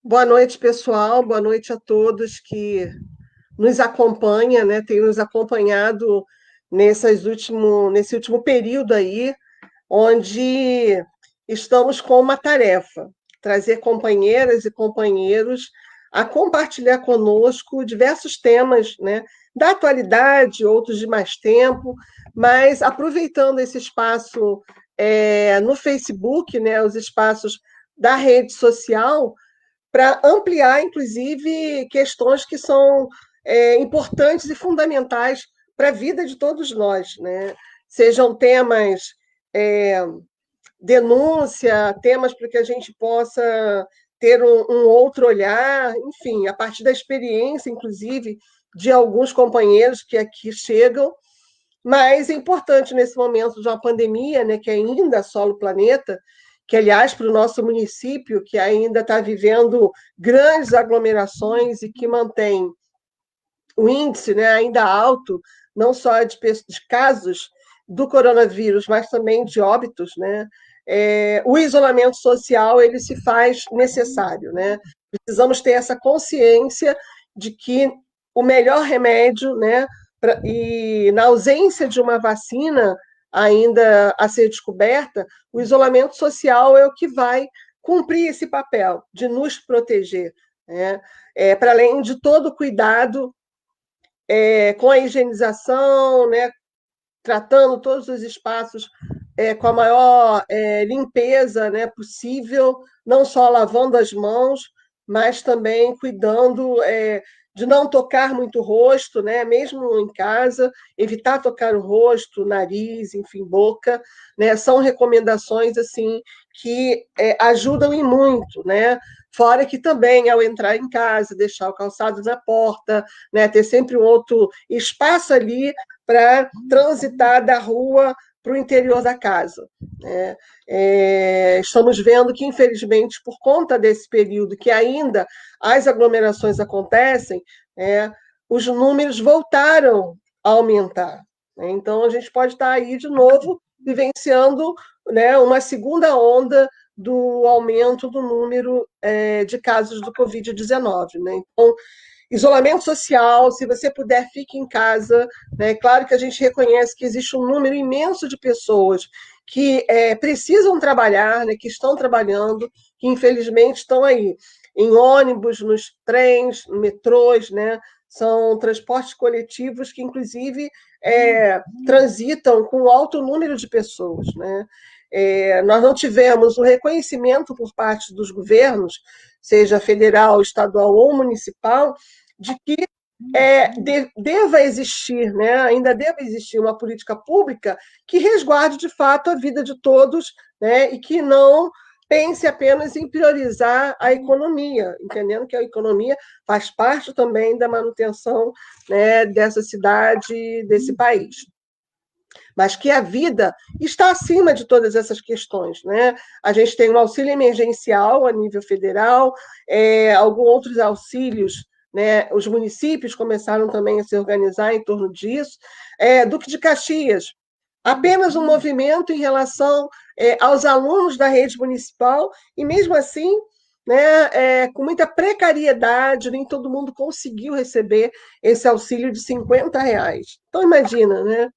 Boa noite, pessoal. Boa noite a todos que nos acompanham, né? Tem nos acompanhado nesse último período aí, onde estamos com uma tarefa: trazer companheiras e companheiros a compartilhar conosco diversos temas, né? Da atualidade, outros de mais tempo, mas aproveitando esse espaço no Facebook, né? Os espaços da rede social para ampliar, inclusive, questões que são importantes e fundamentais para a vida de todos nós, né? Sejam temas é, denúncia, temas para que a gente possa ter um outro olhar, enfim, a partir da experiência, inclusive, de alguns companheiros que aqui chegam, mas é importante nesse momento de uma pandemia, né, que ainda assola o planeta, que, aliás, para o nosso município, que ainda está vivendo grandes aglomerações e que mantém o índice, né, ainda alto, não só de casos do coronavírus, mas também de óbitos, né? O isolamento social ele se faz necessário, né? Precisamos ter essa consciência de que o melhor remédio, né, e na ausência de uma vacina ainda a ser descoberta, o isolamento social é o que vai cumprir esse papel de nos proteger, né? Para além de todo o cuidado com a higienização, né, tratando todos os espaços com a maior limpeza, né, possível, não só lavando as mãos, mas também cuidando de não tocar muito o rosto, né, mesmo em casa, evitar tocar o rosto, nariz, enfim, boca, né, são recomendações assim que ajudam e muito, né? Fora que também, ao entrar em casa, deixar o calçado na porta, né, ter sempre um outro espaço ali para transitar da rua para o interior da casa, né? Estamos vendo que, infelizmente, por conta desse período que ainda as aglomerações acontecem, os números voltaram a aumentar, né? Então, a gente pode estar aí de novo vivenciando, né, uma segunda onda do aumento do número de casos do Covid-19, né? Então, isolamento social, se você puder, fique em casa, né? Claro que a gente reconhece que existe um número imenso de pessoas que precisam trabalhar, né? Que estão trabalhando, que infelizmente estão aí em ônibus, nos trens, metrôs, né? São transportes coletivos que, inclusive, transitam com alto número de pessoas, né? Nós não tivemos o reconhecimento por parte dos governos, seja federal, estadual ou municipal, de que deva existir, né, ainda deva existir uma política pública que resguarde de fato a vida de todos, né, e que não pense apenas em priorizar a economia, entendendo que a economia faz parte também da manutenção, né, dessa cidade, desse país, mas que a vida está acima de todas essas questões, né? A gente tem um auxílio emergencial a nível federal, alguns outros auxílios, né? Os municípios começaram também a se organizar em torno disso. Duque de Caxias, apenas um movimento em relação aos alunos da rede municipal, e mesmo assim, né, com muita precariedade, nem todo mundo conseguiu receber esse auxílio de R$ 50. Então, imagina, né?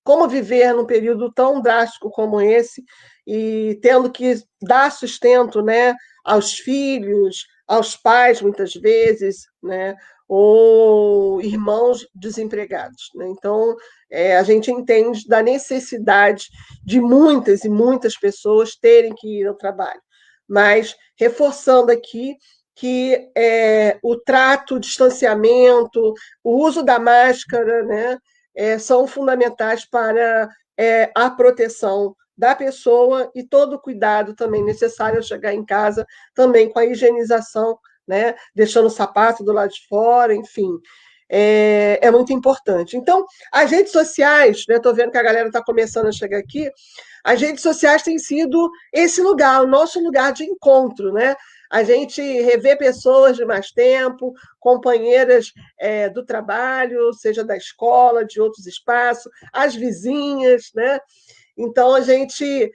Como viver num período tão drástico como esse e tendo que dar sustento, né, aos filhos, aos pais, muitas vezes, né, ou irmãos desempregados, né? Então, a gente entende da necessidade de muitas e muitas pessoas terem que ir ao trabalho, mas reforçando aqui que o trato, o distanciamento, o uso da máscara, né, são fundamentais para a proteção da pessoa e todo o cuidado também necessário ao chegar em casa, também com a higienização, né, deixando o sapato do lado de fora, enfim. Muito importante. Então, as redes sociais, né, estou vendo que a galera está começando a chegar aqui, as redes sociais têm sido esse lugar, o nosso lugar de encontro, né? A gente revê pessoas de mais tempo, companheiras do trabalho, seja da escola, de outros espaços, as vizinhas, né? Então a gente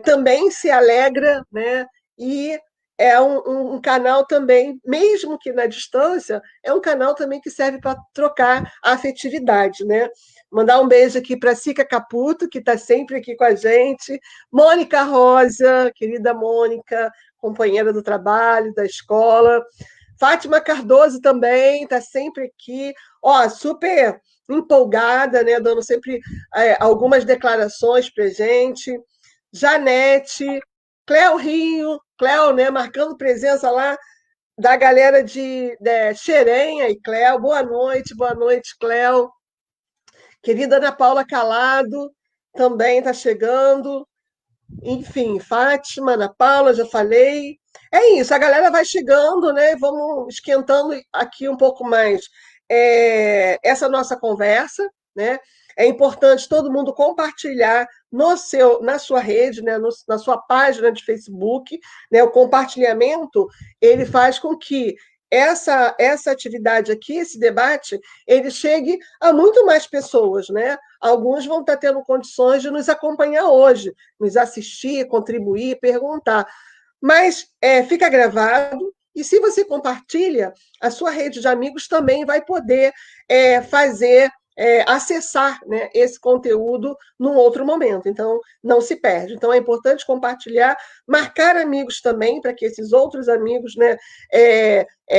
também se alegra, né? E é um canal também, mesmo que na distância, é um canal também que serve para trocar a afetividade, né? Mandar um beijo aqui para Cica Caputo, que está sempre aqui com a gente, Mônica Rosa, querida Mônica, companheira do trabalho, da escola, Fátima Cardoso também está sempre aqui, ó, super empolgada, né? Dando sempre algumas declarações para gente. Janete, Cléo Rio, Cléo, né, marcando presença lá da galera de Xerém, e Cléo, boa noite, Cléo. Querida Ana Paula Calado, também está chegando. Enfim, Fátima, Ana Paula, já falei. É isso, a galera vai chegando, né? Vamos esquentando aqui um pouco mais essa nossa conversa, né? É importante todo mundo compartilhar na sua rede, né? Na sua página de Facebook, né? O compartilhamento ele faz com que essa atividade aqui, esse debate, ele chegue a muito mais pessoas, né? Alguns vão estar tendo condições de nos acompanhar hoje, nos assistir, contribuir, perguntar. Mas fica gravado, e se você compartilha, a sua rede de amigos também vai poder acessar, né, esse conteúdo num outro momento. Então, não se perde. Então, é importante compartilhar, marcar amigos também, para que esses outros amigos, né,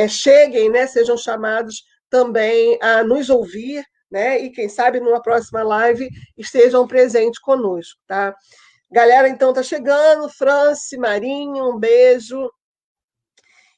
cheguem, né, sejam chamados também a nos ouvir, né, e quem sabe numa próxima live estejam presentes conosco, tá? Galera, então, tá chegando, Franci, Marinho, um beijo.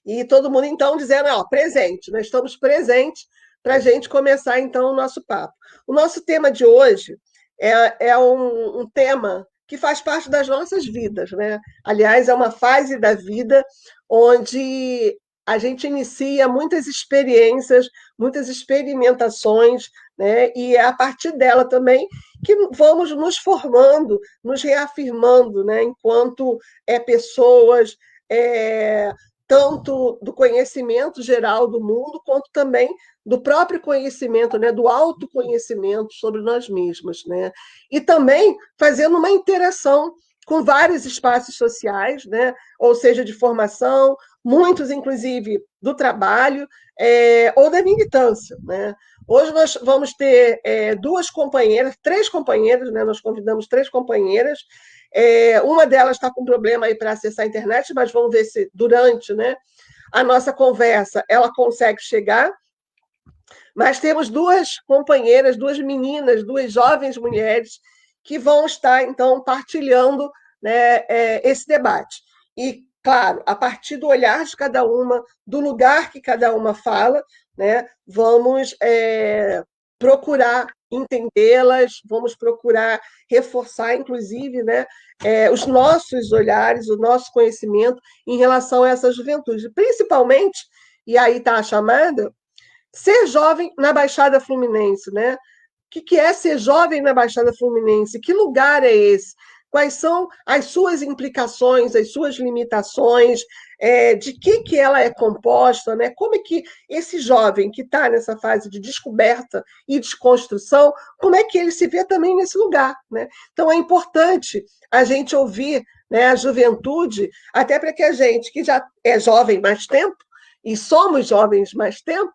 E todo mundo, então, dizendo, ó, presente, nós estamos presentes para a gente começar, então, o nosso papo. O nosso tema de hoje é um tema que faz parte das nossas vidas, né? Aliás, é uma fase da vida onde a gente inicia muitas experiências, muitas experimentações, né? E é a partir dela também que vamos nos formando, nos reafirmando, né? Enquanto pessoas, tanto do conhecimento geral do mundo, quanto também do próprio conhecimento, né, do autoconhecimento sobre nós mesmos, né? E também fazendo uma interação com vários espaços sociais, né? Ou seja, de formação, muitos, inclusive, do trabalho, ou da militância, né? Hoje nós vamos ter duas companheiras, três companheiras, né? Nós convidamos três companheiras. Uma delas está com problema aí para acessar a internet, mas vamos ver se durante, né, a nossa conversa ela consegue chegar. Mas temos duas companheiras, duas meninas, duas jovens mulheres que vão estar, então, partilhando, né, esse debate. E, claro, a partir do olhar de cada uma, do lugar que cada uma fala, né, vamos procurar entendê-las, vamos procurar reforçar, inclusive, né, os nossos olhares, o nosso conhecimento em relação a essa juventude. Principalmente, e aí está a chamada, ser jovem na Baixada Fluminense, né? O que é ser jovem na Baixada Fluminense? Que lugar é esse? Quais são as suas implicações, as suas limitações, de que ela é composta, né? Como é que esse jovem que está nessa fase de descoberta e desconstrução, como é que ele se vê também nesse lugar, né? Então é importante a gente ouvir, né, a juventude, até para que a gente, que já é jovem mais tempo, e somos jovens mais tempo,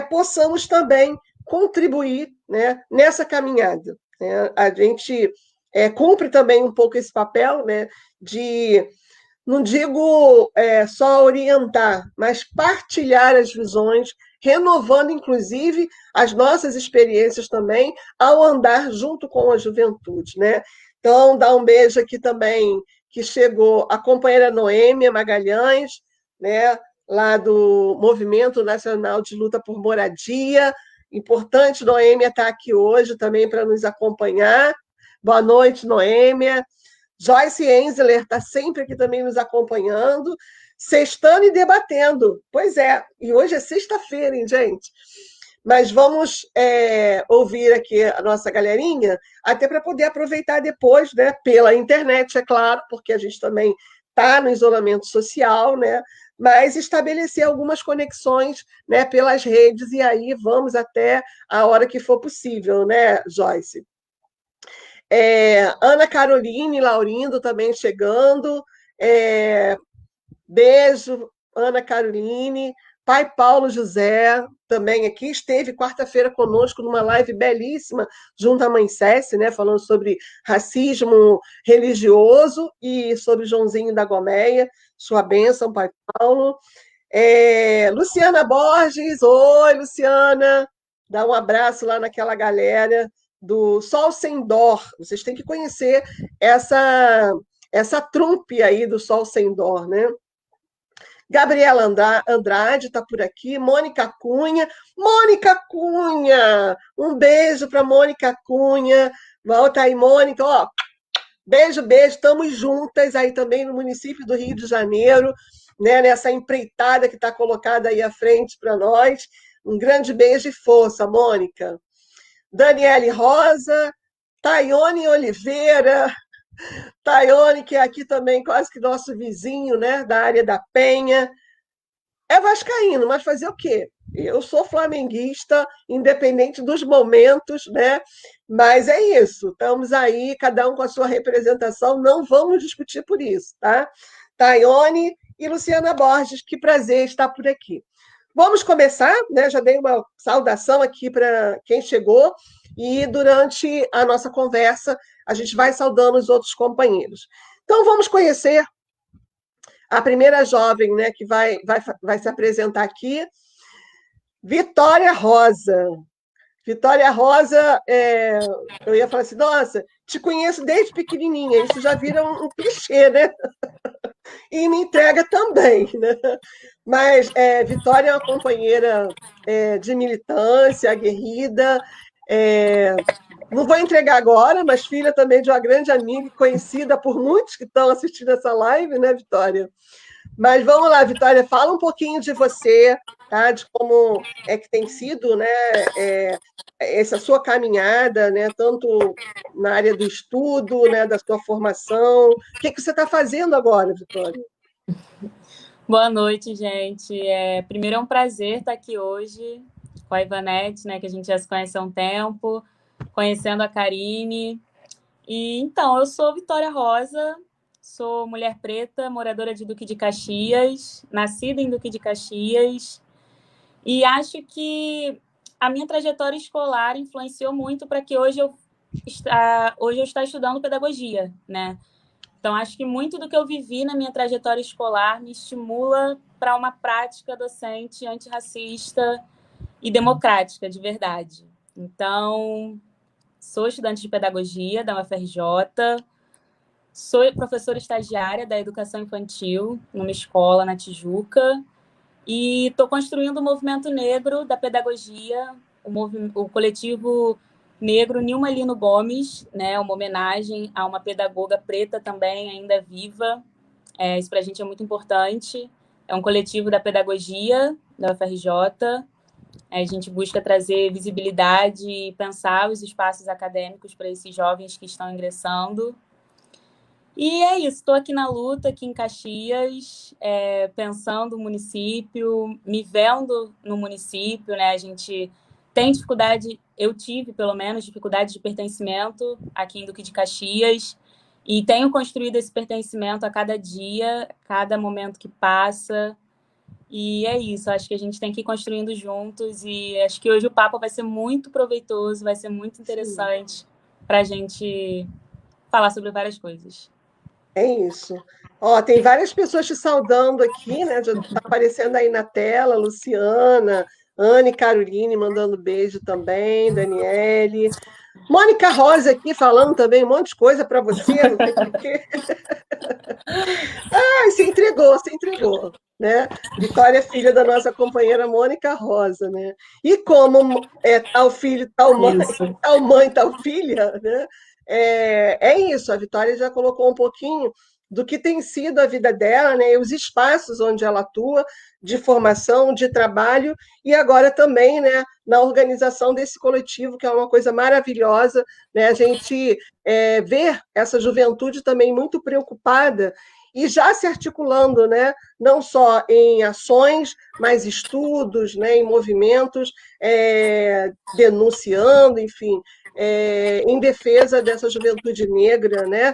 possamos também contribuir, né, nessa caminhada, né? A gente cumpre também um pouco esse papel, né, de, não digo só orientar, mas partilhar as visões, renovando, inclusive, as nossas experiências também, ao andar junto com a juventude, né? Então, dá um beijo aqui também, que chegou a companheira Noêmia Magalhães, né, lá do Movimento Nacional de Luta por Moradia. Importante, Noêmia estar aqui hoje também para nos acompanhar. Boa noite, Noêmia. Joyce Enzler está sempre aqui também nos acompanhando, sextando e debatendo. Pois é, e hoje é sexta-feira, hein, gente? Mas vamos ouvir aqui a nossa galerinha, até para poder aproveitar depois, né, pela internet, é claro, porque a gente também está no isolamento social, né? Mas estabelecer algumas conexões, né, pelas redes, e aí vamos até a hora que for possível, né, Joyce? Ana Caroline Laurindo também chegando, Beijo, Ana Caroline. Pai Paulo José, também aqui, esteve quarta-feira conosco numa live belíssima, junto à Mãe Céci, né, falando sobre racismo religioso e sobre Joãozinho da Gomeia. Sua bênção, Pai Paulo. Luciana Borges, oi, Luciana. Dá um abraço lá naquela galera do Sol Sem Dó. Vocês têm que conhecer essa trupe aí do Sol Sem Dó, né? Gabriela Andrade está por aqui, Mônica Cunha. Mônica Cunha! Um beijo para Mônica Cunha. Volta aí, Mônica. Ó, beijo, beijo. Estamos juntas aí também no município do Rio de Janeiro, né, nessa empreitada que está colocada aí à frente para nós. Um grande beijo e força, Mônica. Daniele Rosa, Taione Oliveira, Taione, que é aqui também quase que nosso vizinho, né, da área da Penha. É vascaíno, mas fazer o quê? Eu sou flamenguista, independente dos momentos, né? Mas é isso, estamos aí, cada um com a sua representação, não vamos discutir por isso, tá? Taione e Luciana Borges, que prazer estar por aqui. Vamos começar, né? Já dei uma saudação aqui para quem chegou, e durante a nossa conversa a gente vai saudando os outros companheiros. Então, vamos conhecer a primeira jovem, né, que vai se apresentar aqui, Vitória Rosa. Vitória Rosa, eu ia falar assim, nossa, te conheço desde pequenininha, isso já vira um clichê, né? E me entrega também, né? Mas Vitória é uma companheira de militância, aguerrida, não vou entregar agora, mas filha também de uma grande amiga, conhecida por muitos que estão assistindo essa live, né, Vitória? Mas vamos lá, Vitória, fala um pouquinho de você, tá? De como é que tem sido, né, essa sua caminhada, né, tanto na área do estudo, né, da sua formação. O que você está fazendo agora, Vitória? Boa noite, gente. Primeiro é um prazer estar aqui hoje com a Ivanete, né, que a gente já se conhece há um tempo, conhecendo a Karine. E então, eu sou Vitória Rosa, sou mulher preta, moradora de Duque de Caxias, nascida em Duque de Caxias, e acho que a minha trajetória escolar influenciou muito para que hoje eu esteja estudando pedagogia, né? Então, acho que muito do que eu vivi na minha trajetória escolar me estimula para uma prática docente antirracista e democrática, de verdade. Então, sou estudante de pedagogia da UFRJ, sou professora estagiária da educação infantil numa escola na Tijuca e estou construindo o movimento negro da pedagogia, o coletivo negro Nilma Lino Gomes, né, uma homenagem a uma pedagoga preta também, ainda viva. Isso para a gente é muito importante. É um coletivo da pedagogia da UFRJ. A gente busca trazer visibilidade e pensar os espaços acadêmicos para esses jovens que estão ingressando. E é isso, estou aqui na luta, aqui em Caxias, pensando o município, me vendo no município, né? A gente tem dificuldade, eu tive pelo menos dificuldade de pertencimento aqui em Duque de Caxias, e tenho construído esse pertencimento a cada dia, cada momento que passa. E é isso, acho que a gente tem que ir construindo juntos, e acho que hoje o papo vai ser muito proveitoso, vai ser muito interessante para a gente falar sobre várias coisas. É isso. Ó, tem várias pessoas te saudando aqui, né? Já está aparecendo aí na tela, Luciana, Anne Caroline mandando beijo também, Daniele. Mônica Rosa aqui falando também um monte de coisa para você, não sei porquê. Ai, se entregou, se entregou, né? Vitória é filha da nossa companheira Mônica Rosa, né? E como é tal filho, Isso. tal mãe, tal filha, né? É isso, a Vitória já colocou um pouquinho do que tem sido a vida dela, né? E os espaços onde ela atua, de formação, de trabalho, e agora também, né, na organização desse coletivo, que é uma coisa maravilhosa, né? A gente ver essa juventude também muito preocupada e já se articulando, né, não só em ações, mas estudos, né, em movimentos, denunciando, enfim, em defesa dessa juventude negra, né?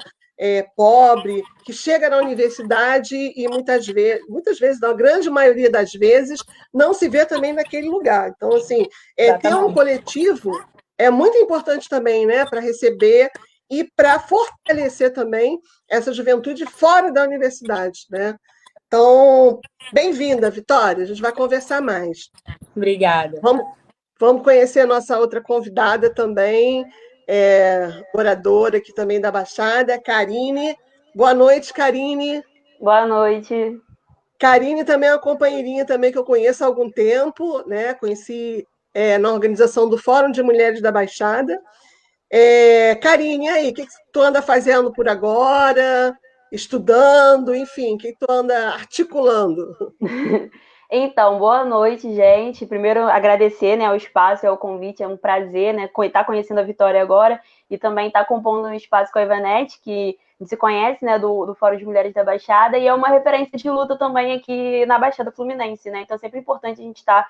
Pobre, que chega na universidade e muitas vezes, na grande maioria das vezes, não se vê também naquele lugar. Então, assim, ter um Exatamente. coletivo é muito importante também, né, para receber e para fortalecer também essa juventude fora da universidade, né? Então, bem-vinda, Vitória. A gente vai conversar mais. Obrigada. Vamos conhecer a nossa outra convidada também, moradora aqui também da Baixada, Karine. Boa noite, Karine. Boa noite. Karine também é uma companheirinha também que eu conheço há algum tempo, né? Conheci na organização do Fórum de Mulheres da Baixada. Karine, e aí, o que tu anda fazendo por agora? Estudando, enfim, o que tu anda articulando? Então, boa noite, gente. Primeiro, agradecer, né, o espaço e o convite. É um prazer, né, estar conhecendo a Vitória agora e também estar compondo um espaço com a Ivanete, que a gente se conhece, né, do Fórum de Mulheres da Baixada, e é uma referência de luta também aqui na Baixada Fluminense, né? Então, é sempre importante a gente estar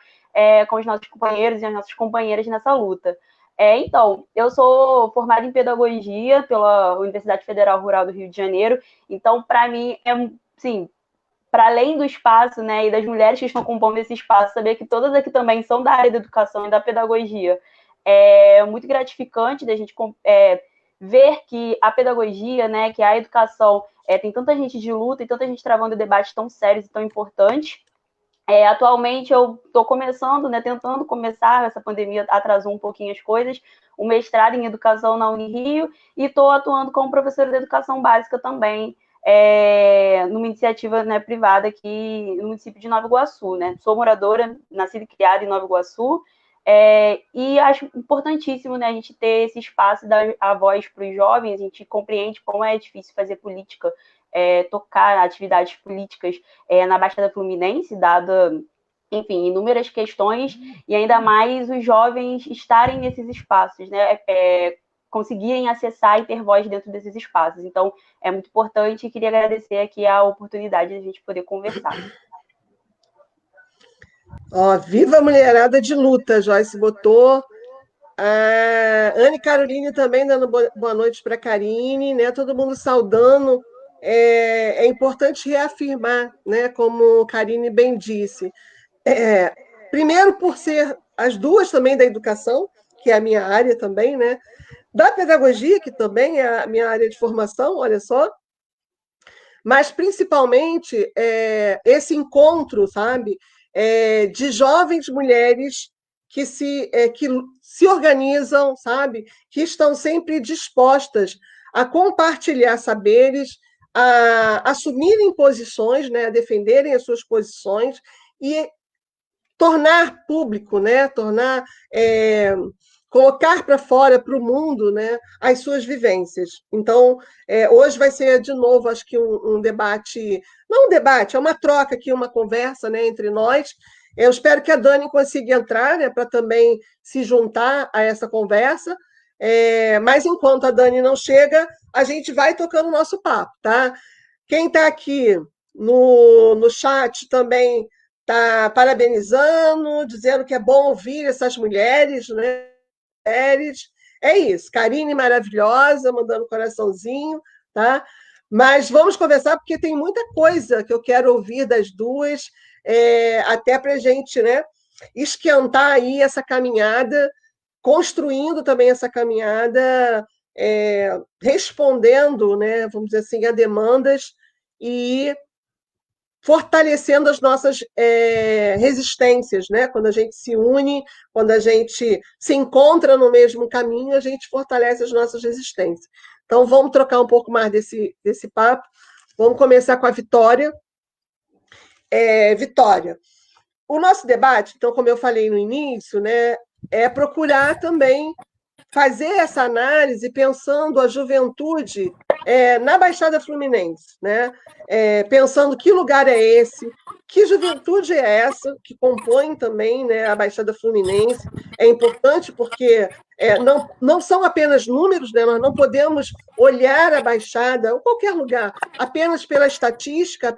com os nossos companheiros e as nossas companheiras nessa luta. Então, eu sou formada em pedagogia pela Universidade Federal Rural do Rio de Janeiro. Então, para mim, assim, para além do espaço, né, e das mulheres que estão compondo esse espaço, saber que todas aqui também são da área da educação e da pedagogia, é muito gratificante da gente ver que a pedagogia, né, que a educação tem tanta gente de luta e tanta gente travando debates tão sérios e tão importantes. Atualmente eu estou começando, né, tentando começar, essa pandemia atrasou um pouquinho as coisas, o mestrado em educação na Unirio, e estou atuando como professora de educação básica também, numa iniciativa, né, privada aqui no município de Nova Iguaçu, né? Sou moradora, nascida e criada em Nova Iguaçu, e acho importantíssimo, né, a gente ter esse espaço e dar a voz para os jovens. A gente compreende como é difícil fazer política, tocar atividades políticas na Baixada Fluminense, dada, enfim, inúmeras questões, e ainda mais os jovens estarem nesses espaços, né? Conseguirem acessar e ter voz dentro desses espaços. Então, é muito importante e queria agradecer aqui a oportunidade de a gente poder conversar. Viva a mulherada de luta, Joyce botou. A Anne Caroline também dando boa noite para a Karine, né? Todo mundo saudando. É importante reafirmar, né? Como Karine bem disse. Primeiro, por ser as duas também da educação, que é a minha área também, né? Da pedagogia, que também é a minha área de formação, olha só, mas principalmente esse encontro, sabe, de jovens mulheres que se organizam, sabe, que estão sempre dispostas a compartilhar saberes, a assumirem posições, né, a defenderem as suas posições e tornar público, né, colocar para fora, para o mundo, né, as suas vivências. Então, hoje vai ser, de novo, acho que um debate, não um debate, é uma troca aqui, uma conversa, né, entre nós. Eu espero que a Dani consiga entrar, né, para também se juntar a essa conversa, mas enquanto a Dani não chega, a gente vai tocando o nosso papo, tá? Quem está aqui no chat também está parabenizando, dizendo que é bom ouvir essas mulheres, né? É isso. Karine maravilhosa, mandando coraçãozinho, tá? Mas vamos conversar, porque tem muita coisa que eu quero ouvir das duas, até para a gente, né, esquentar aí essa caminhada, construindo também essa caminhada, respondendo, né, vamos dizer assim, a demandas e fortalecendo as nossas resistências, né? Quando a gente se une, quando a gente se encontra no mesmo caminho, a gente fortalece as nossas resistências. Então, vamos trocar um pouco mais desse papo. Vamos começar com a Vitória. Vitória, o nosso debate, então, como eu falei no início, né, é procurar também fazer essa análise pensando a juventude na Baixada Fluminense, né? Pensando que lugar é esse, que juventude é essa que compõe também, né, a Baixada Fluminense. É importante porque não são apenas números, né? Nós não podemos olhar a Baixada ou qualquer lugar apenas pela estatística,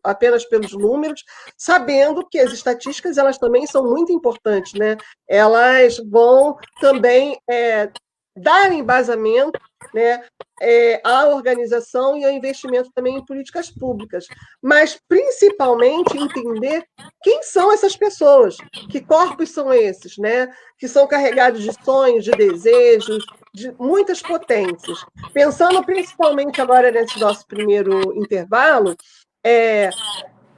apenas pelos números, sabendo que as estatísticas elas também são muito importantes, né? Elas vão também dar embasamento, né, à organização e ao investimento também em políticas públicas, mas principalmente entender quem são essas pessoas, que corpos são esses, né, que são carregados de sonhos, de desejos, de muitas potências. Pensando principalmente agora nesse nosso primeiro intervalo,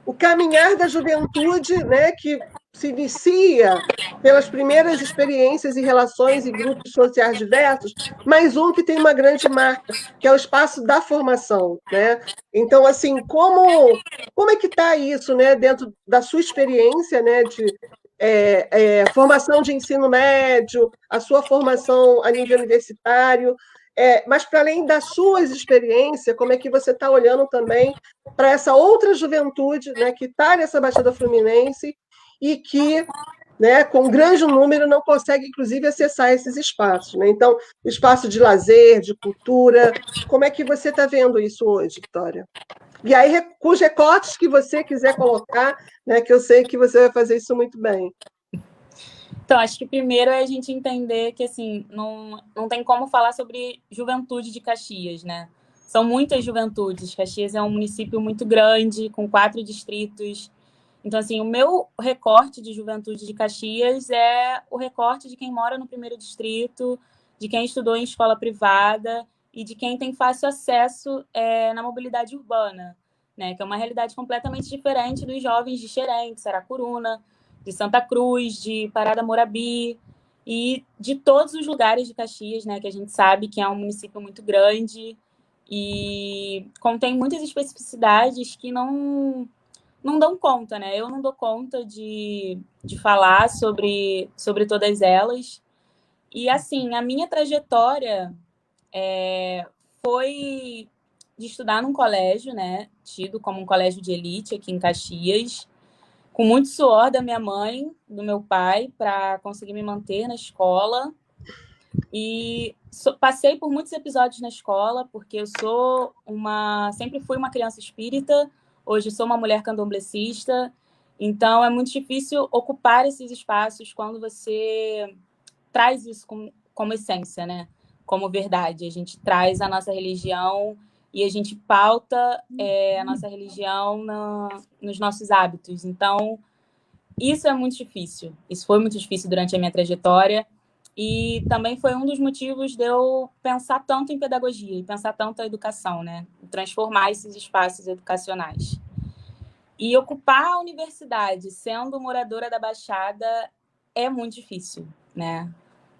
o caminhar da juventude, né, que se inicia pelas primeiras experiências e relações em grupos sociais diversos, mas um que tem uma grande marca, que é o espaço da formação, né? Então, assim, como é que está isso, né, dentro da sua experiência, né, de formação de ensino médio, a sua formação a nível universitário, mas para além das suas experiências, como é que você está olhando também para essa outra juventude, né, que está nessa Baixada Fluminense e que, né, com um grande número, não consegue, inclusive, acessar esses espaços, né? Então, espaço de lazer, de cultura, como é que você está vendo isso hoje, Vitória? E aí, com os recortes que você quiser colocar, né, que eu sei que você vai fazer isso muito bem. Então, acho que primeiro é a gente entender que, assim, não tem como falar sobre juventude de Caxias, né? São muitas juventudes. Caxias é um município muito grande, com 4 distritos. Então, assim, o meu recorte de juventude de Caxias é o recorte de quem mora no primeiro distrito, de quem estudou em escola privada e de quem tem fácil acesso na mobilidade urbana, né? Que é uma realidade completamente diferente dos jovens de Xerém, de Saracuruna, de Santa Cruz, de Parada Morabi e de todos os lugares de Caxias, né? Que a gente sabe que é um município muito grande e contém muitas especificidades que não dão conta, né? Eu não dou conta de falar sobre todas elas. E, assim, a minha trajetória foi de estudar num colégio, né? Tido como um colégio de elite aqui em Caxias, com muito suor da minha mãe, do meu pai, para conseguir me manter na escola. E passei por muitos episódios na escola, porque eu sempre fui uma criança espírita, hoje sou uma mulher candomblessista, então é muito difícil ocupar esses espaços quando você traz isso como essência, né? Como verdade. A gente traz a nossa religião e a gente pauta a nossa religião nos nossos hábitos. Então, isso é muito difícil. Isso foi muito difícil durante a minha trajetória. E também foi um dos motivos de eu pensar tanto em pedagogia e pensar tanto em educação, né? Transformar esses espaços educacionais. E ocupar a universidade sendo moradora da Baixada é muito difícil, né?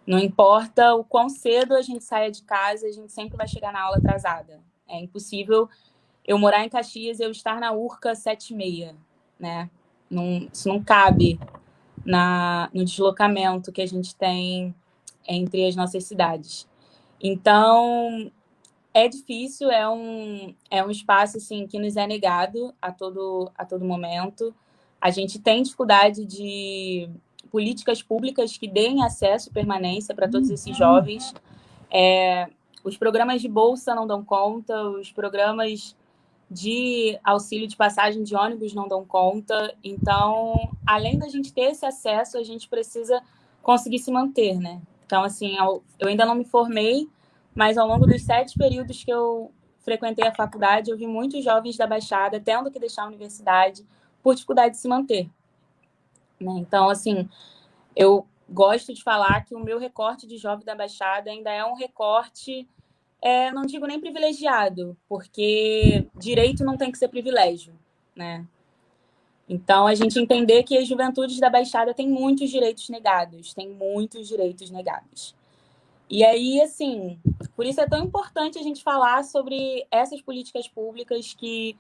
Não importa o quão cedo a gente saia de casa, a gente sempre vai chegar na aula atrasada. É impossível eu morar em Caxias e eu estar na Urca 7h30, né? Isso não cabe no deslocamento que a gente tem entre as nossas cidades. Então, é difícil, é um espaço assim, que nos é negado a todo momento. A gente tem dificuldade de políticas públicas que deem acesso e permanência para todos esses jovens. Os programas de bolsa não dão conta, os programas de auxílio de passagem de ônibus não dão conta. Então, além da gente ter esse acesso, a gente precisa conseguir se manter, né? Então, assim, eu ainda não me formei, mas ao longo dos 7 períodos que eu frequentei a faculdade, eu vi muitos jovens da Baixada tendo que deixar a universidade por dificuldade de se manter, né? Então, assim, eu gosto de falar que o meu recorte de jovem da Baixada ainda é um recorte, não digo nem privilegiado, porque direito não tem que ser privilégio, né? Então, a gente entender que as juventudes da Baixada têm muitos direitos negados, E aí, assim, por isso é tão importante a gente falar sobre essas políticas públicas que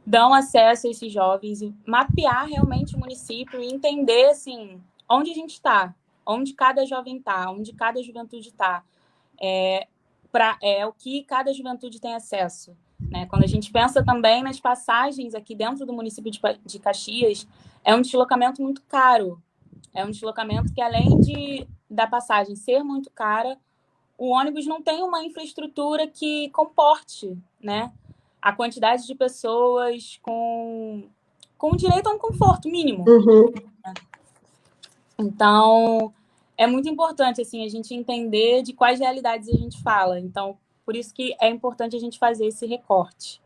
dão acesso a esses jovens e mapear realmente o município e entender, assim, onde a gente está, onde cada jovem está, onde cada juventude está, o que cada juventude tem acesso, né? Quando a gente pensa também nas passagens aqui dentro do município de Caxias, é um deslocamento muito caro, é um deslocamento que, além da passagem ser muito cara, o ônibus não tem uma infraestrutura que comporte, né, a quantidade de pessoas com direito a um conforto mínimo. Uhum. Então, é muito importante assim a gente entender de quais realidades a gente fala. Então, por isso que é importante a gente fazer esse recorte.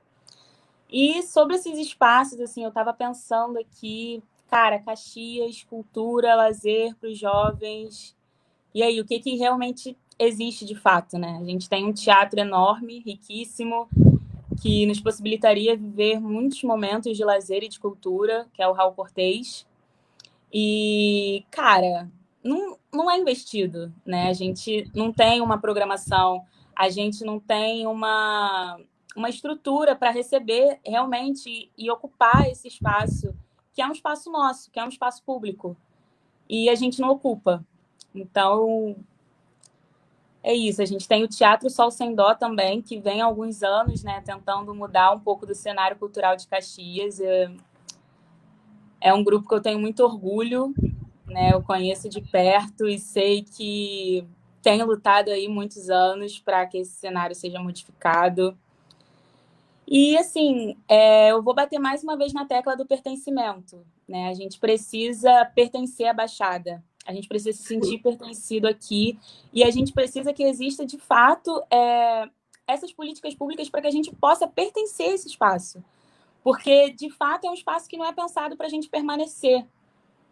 E sobre esses espaços, assim, eu estava pensando aqui, cara, Caxias, cultura, lazer para os jovens. E aí, o que realmente existe de fato, né? A gente tem um teatro enorme, riquíssimo, que nos possibilitaria viver muitos momentos de lazer e de cultura, que é o Raul Cortez. E, cara, não é investido, né? A gente não tem uma programação, a gente não tem uma estrutura para receber realmente e ocupar esse espaço, que é um espaço nosso, que é um espaço público. E a gente não ocupa. Então, é isso. A gente tem o Teatro Sol Sem Dó também, que vem há alguns anos, né, tentando mudar um pouco do cenário cultural de Caxias. É um grupo que eu tenho muito orgulho, né? Eu conheço de perto e sei que tem lutado aí muitos anos para que esse cenário seja modificado. E, assim, eu vou bater mais uma vez na tecla do pertencimento, né? A gente precisa pertencer à Baixada, a gente precisa se sentir pertencido aqui e a gente precisa que exista, de fato, essas políticas públicas para que a gente possa pertencer a esse espaço. Porque, de fato, é um espaço que não é pensado para a gente permanecer.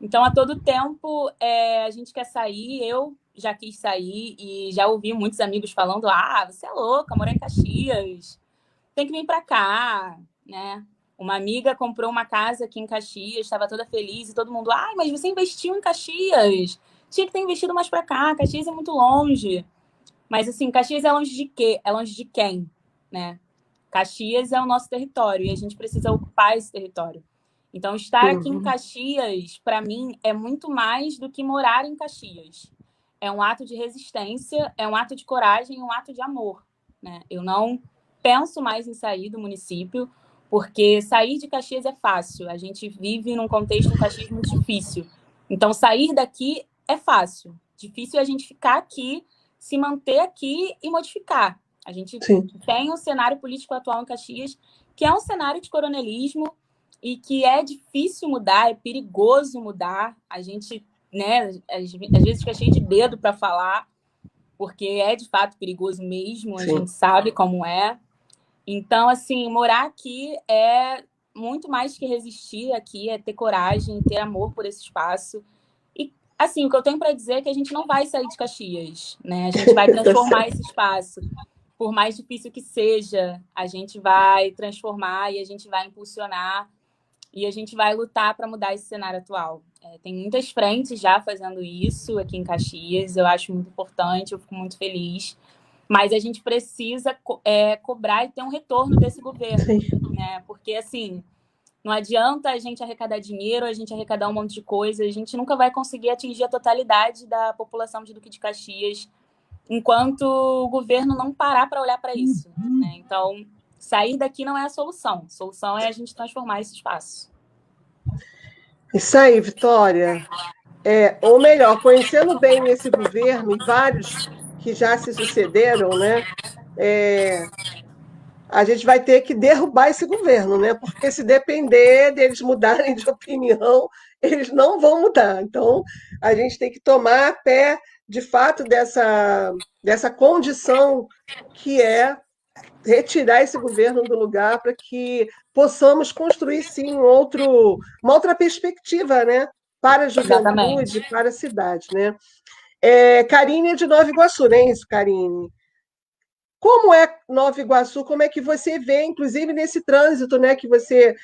Então, a todo tempo, a gente quer sair. Eu já quis sair e já ouvi muitos amigos falando: você é louca, morar em Caxias, tem que vir para cá, né? Uma amiga comprou uma casa aqui em Caxias, estava toda feliz e todo mundo: mas você investiu em Caxias, tinha que ter investido mais para cá, Caxias é muito longe. Mas, assim, Caxias é longe de quê? É longe de quem, né? Caxias é o nosso território e a gente precisa ocupar esse território. Então, estar aqui em Caxias, para mim, é muito mais do que morar em Caxias. É um ato de resistência, é um ato de coragem, um ato de amor, né? Eu não penso mais em sair do município, porque sair de Caxias é fácil. A gente vive num contexto em Caxias muito difícil. Então, sair daqui é fácil. Difícil é a gente ficar aqui, se manter aqui e modificar. A gente tem um cenário político atual em Caxias, que é um cenário de coronelismo e que é difícil mudar, é perigoso mudar. A gente, né, às vezes fica cheio de dedo para falar, porque é de fato perigoso mesmo, a gente sabe como é. Então, assim, morar aqui é muito mais que resistir aqui, é ter coragem, ter amor por esse espaço. E, assim, o que eu tenho para dizer é que a gente não vai sair de Caxias, né? A gente vai transformar esse espaço. Por mais difícil que seja, a gente vai transformar e a gente vai impulsionar e a gente vai lutar para mudar esse cenário atual. Tem muitas frentes já fazendo isso aqui em Caxias, eu acho muito importante, eu fico muito feliz. Mas a gente precisa cobrar e ter um retorno desse governo, né? Porque, assim, não adianta a gente arrecadar dinheiro, a gente arrecadar um monte de coisa, a gente nunca vai conseguir atingir a totalidade da população de Duque de Caxias enquanto o governo não parar para olhar para isso, né? Então, sair daqui não é a solução. A solução é a gente transformar esse espaço. Isso aí, Vitória. Ou melhor, conhecendo bem esse governo e vários que já se sucederam, né? A gente vai ter que derrubar esse governo, né? Porque se depender deles mudarem de opinião, eles não vão mudar. Então, a gente tem que tomar pé, de fato, dessa condição que é retirar esse governo do lugar para que possamos construir, sim, uma outra perspectiva, né? Para a juventude, para a cidade, né? Karine é de Nova Iguaçu, não é isso, Karine? Como é Nova Iguaçu? Como é que você vê, inclusive nesse trânsito, né, que você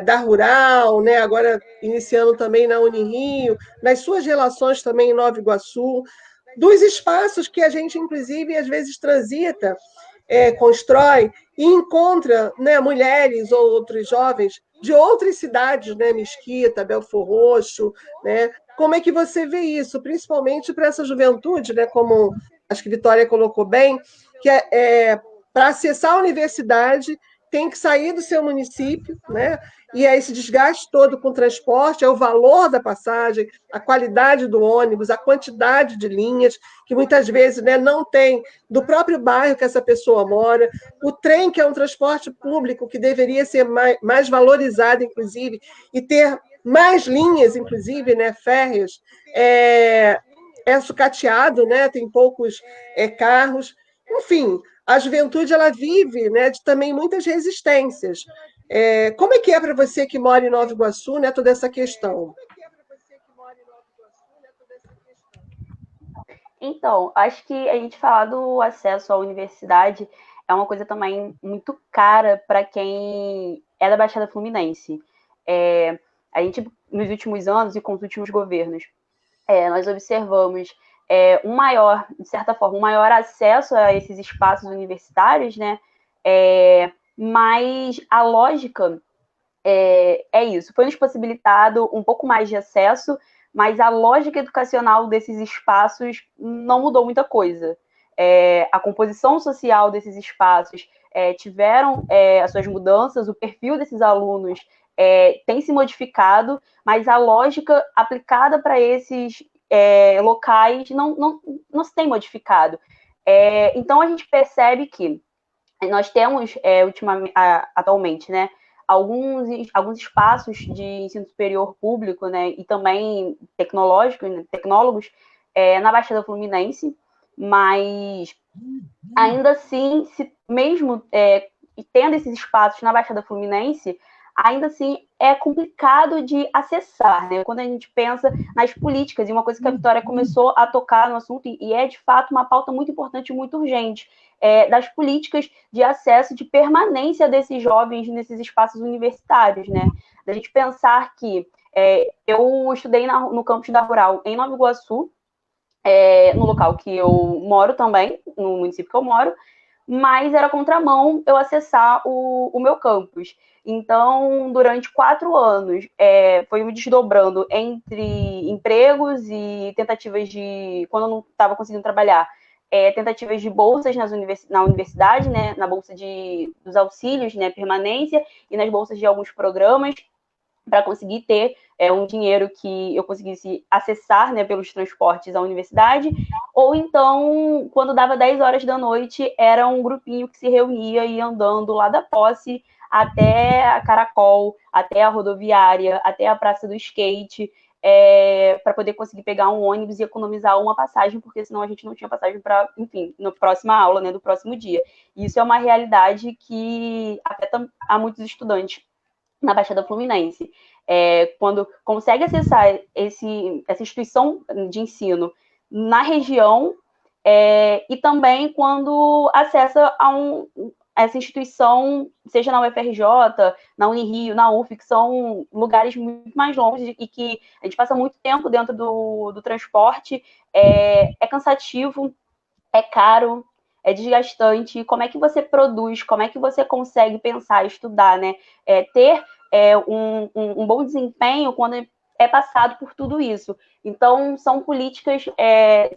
da Rural, né, agora iniciando também na Unirio, nas suas relações também em Nova Iguaçu, dos espaços que a gente, inclusive, às vezes transita, constrói e encontra, né, mulheres ou outros jovens de outras cidades, né, Mesquita, Belfor Roxo, né? Como é que você vê isso, principalmente para essa juventude, né, como acho que Vitória colocou bem, que para acessar a universidade tem que sair do seu município, né? E aí esse desgaste todo com o transporte, é o valor da passagem, a qualidade do ônibus, a quantidade de linhas, que muitas vezes, né, não tem do próprio bairro que essa pessoa mora, o trem, que é um transporte público que deveria ser mais valorizado, inclusive, e ter mais linhas, inclusive, né, férreas, é sucateado, né? Tem poucos carros. Enfim, a juventude ela vive, né, de também muitas resistências. Como é que é para você que mora em Nova Iguaçu, né, toda essa questão? Então, acho que a gente falar do acesso à universidade é uma coisa também muito cara para quem é da Baixada Fluminense. A gente, nos últimos anos e com os últimos governos, nós observamos de certa forma, um maior acesso a esses espaços universitários, né? Mas a lógica é isso. Foi nos possibilitado um pouco mais de acesso, mas a lógica educacional desses espaços não mudou muita coisa. A composição social desses espaços tiveram as suas mudanças, o perfil desses alunos tem se modificado, mas a lógica aplicada para esses locais não se tem modificado. Então, a gente percebe que nós temos, atualmente, né, alguns espaços de ensino superior público, né, e também tecnólogos, na Baixada Fluminense, mas ainda assim, mesmo tendo esses espaços na Baixada Fluminense, ainda assim é complicado de acessar, né? Quando a gente pensa nas políticas, e uma coisa que a Vitória começou a tocar no assunto, e é de fato uma pauta muito importante e muito urgente, das políticas de acesso, de permanência desses jovens nesses espaços universitários, né? Da gente pensar que eu estudei no campus da Rural em Nova Iguaçu, no local que eu moro também, no município que eu moro, mas era contramão eu acessar o meu campus. Então, durante 4 anos, foi me desdobrando entre empregos e tentativas de, quando eu não estava conseguindo trabalhar, tentativas de bolsas na universidade, né, na bolsa dos auxílios, né, permanência, e nas bolsas de alguns programas, para conseguir ter um dinheiro que eu conseguisse acessar, né, pelos transportes à universidade, ou então, quando dava 10 horas da noite, era um grupinho que se reunia e ia andando lá da Posse até a Caracol, até a rodoviária, até a Praça do Skate, para poder conseguir pegar um ônibus e economizar uma passagem, porque senão a gente não tinha passagem para, enfim, na próxima aula, né, do próximo dia. E isso é uma realidade que afeta a muitos estudantes na Baixada Fluminense. Quando consegue acessar essa instituição de ensino na região, e também quando acessa essa instituição, seja na UFRJ, na Unirio, na UF, que são lugares muito mais longe e que a gente passa muito tempo dentro do transporte, é cansativo, é caro, é desgastante. Como é que você produz? Como é que você consegue pensar, estudar, né? Ter um bom desempenho quando é passado por tudo isso. Então, são políticas,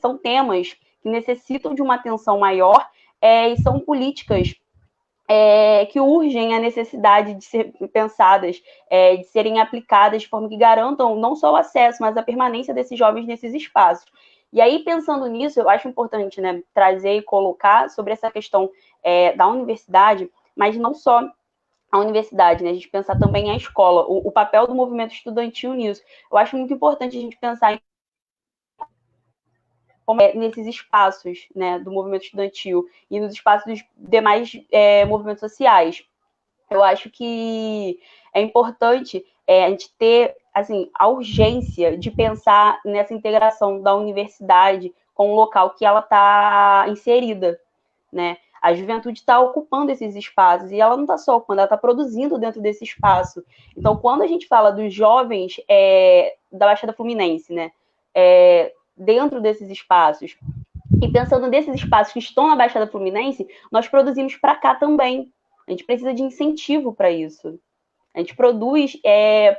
são temas que necessitam de uma atenção maior, e são políticas que urgem a necessidade de ser pensadas, de serem aplicadas de forma que garantam não só o acesso, mas a permanência desses jovens nesses espaços. E aí, pensando nisso, eu acho importante, né, trazer e colocar sobre essa questão da universidade, mas não só a universidade, né, a gente pensar também a escola, o papel do movimento estudantil nisso. Eu acho muito importante a gente pensar nesses espaços, né, do movimento estudantil e nos espaços dos demais movimentos sociais. Eu acho que é importante a gente ter assim, a urgência de pensar nessa integração da universidade com o local que ela está inserida, né? A juventude está ocupando esses espaços e ela não está só ocupando, ela está produzindo dentro desse espaço. Então, quando a gente fala dos jovens da Baixada Fluminense, né, dentro desses espaços, e pensando nesses espaços que estão na Baixada Fluminense, nós produzimos para cá também. A gente precisa de incentivo para isso. A gente produz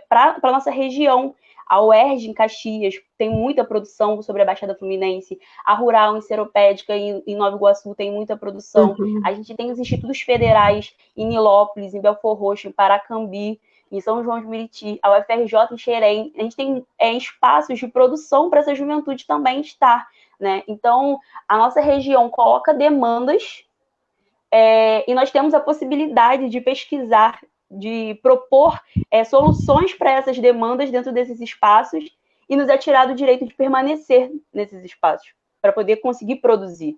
para a nossa região. A UERJ, em Caxias, tem muita produção sobre a Baixada Fluminense. A Rural, em Seropédica, em Nova Iguaçu, tem muita produção. Uhum. A gente tem os institutos federais em Nilópolis, em Belfor Roxo, em Paracambi, em São João de Meriti, a UFRJ em Xerém. A gente tem espaços de produção para essa juventude também estar, né? Então, a nossa região coloca demandas e nós temos a possibilidade de pesquisar, de propor soluções para essas demandas dentro desses espaços e nos é tirado o direito de permanecer nesses espaços, para poder conseguir produzir.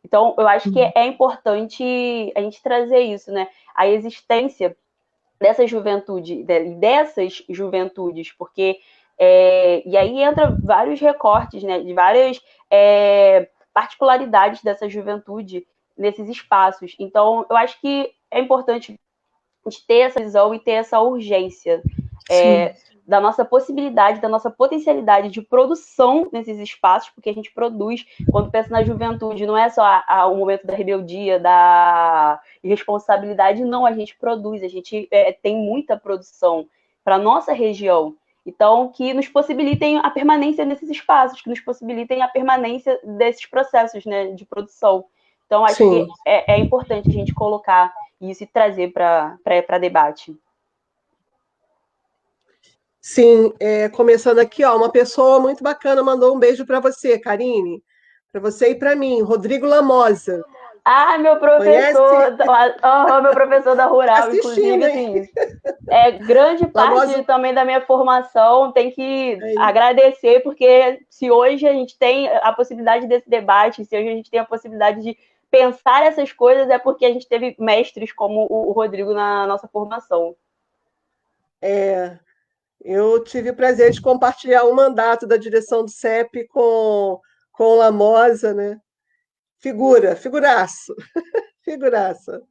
Então, eu acho que é importante a gente trazer isso, né? A existência dessa juventude, dessas juventudes, porque e aí entra vários recortes, né, de várias particularidades dessa juventude nesses espaços. Então, eu acho que é importante a gente ter essa visão e ter essa urgência da nossa possibilidade, da nossa potencialidade de produção nesses espaços, porque a gente produz, quando pensa na juventude, não é só o momento da rebeldia, da irresponsabilidade, não, a gente produz, a gente tem muita produção para a nossa região. Então, que nos possibilitem a permanência nesses espaços, que nos possibilitem a permanência desses processos, né, de produção. Então, acho que é importante a gente colocar isso e trazer para debate. Sim, começando aqui, ó, uma pessoa muito bacana mandou um beijo para você, Karine, para você e para mim, Rodrigo Lamosa. Ah, meu professor, meu professor da Rural, assistindo, inclusive, assim, grande parte também da minha formação, tem que agradecer, porque se hoje a gente tem a possibilidade desse debate, se hoje a gente tem a possibilidade de pensar essas coisas, é porque a gente teve mestres como o Rodrigo na nossa formação. Eu tive o prazer de compartilhar um mandato da direção do CEP com o Lamosa, né? Figuraço, figuraça.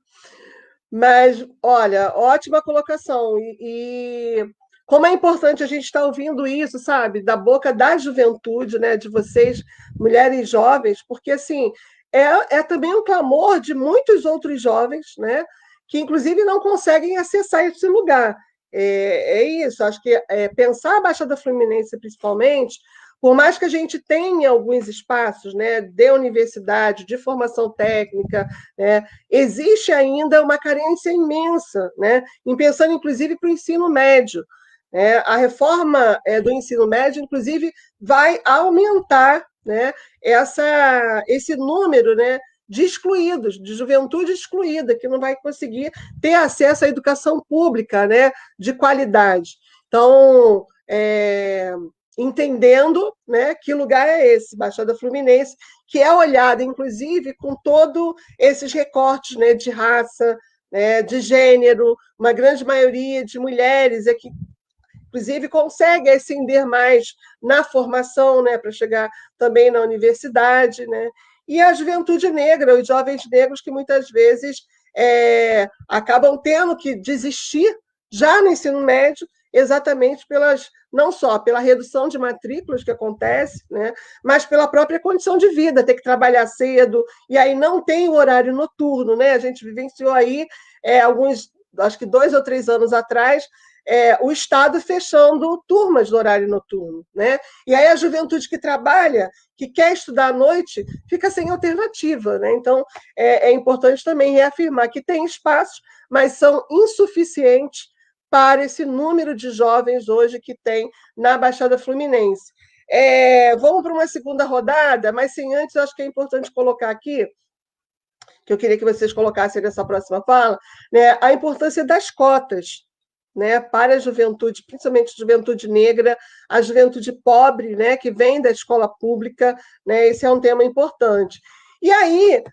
Mas, olha, ótima colocação. E como é importante a gente estar ouvindo isso, sabe, da boca da juventude, né, de vocês, mulheres jovens, porque, assim, é também um clamor de muitos outros jovens, né, que, inclusive, não conseguem acessar esse lugar. Isso, acho que pensar a Baixada Fluminense, principalmente, por mais que a gente tenha alguns espaços, né, de universidade, de formação técnica, né, existe ainda uma carência imensa, né, em pensando, inclusive, para o ensino médio. Né? A reforma do ensino médio, inclusive, vai aumentar, né, esse número, né, de excluídos, de juventude excluída, que não vai conseguir ter acesso à educação pública, né, de qualidade. Então, entendendo, né, que lugar é esse, Baixada Fluminense, que é olhada, inclusive, com todos esses recortes, né, de raça, né, de gênero, uma grande maioria de mulheres que, inclusive, consegue ascender mais na formação, né, para chegar também na universidade, né, e a juventude negra, os jovens negros que muitas vezes acabam tendo que desistir já no ensino médio, exatamente não só pela redução de matrículas que acontece, né, mas pela própria condição de vida, ter que trabalhar cedo, e aí não tem o horário noturno, né? A gente vivenciou aí acho que 2 ou 3 anos atrás, o Estado fechando turmas do horário noturno, né? E aí a juventude que trabalha, que quer estudar à noite, fica sem alternativa, né? Então, é importante também reafirmar que tem espaços, mas são insuficientes para esse número de jovens hoje que tem na Baixada Fluminense. Vamos para uma segunda rodada, mas sem antes, acho que é importante colocar aqui, que eu queria que vocês colocassem nessa próxima fala, né, a importância das cotas, né, para a juventude, principalmente a juventude negra, a juventude pobre, né, que vem da escola pública, né, esse é um tema importante. E aí,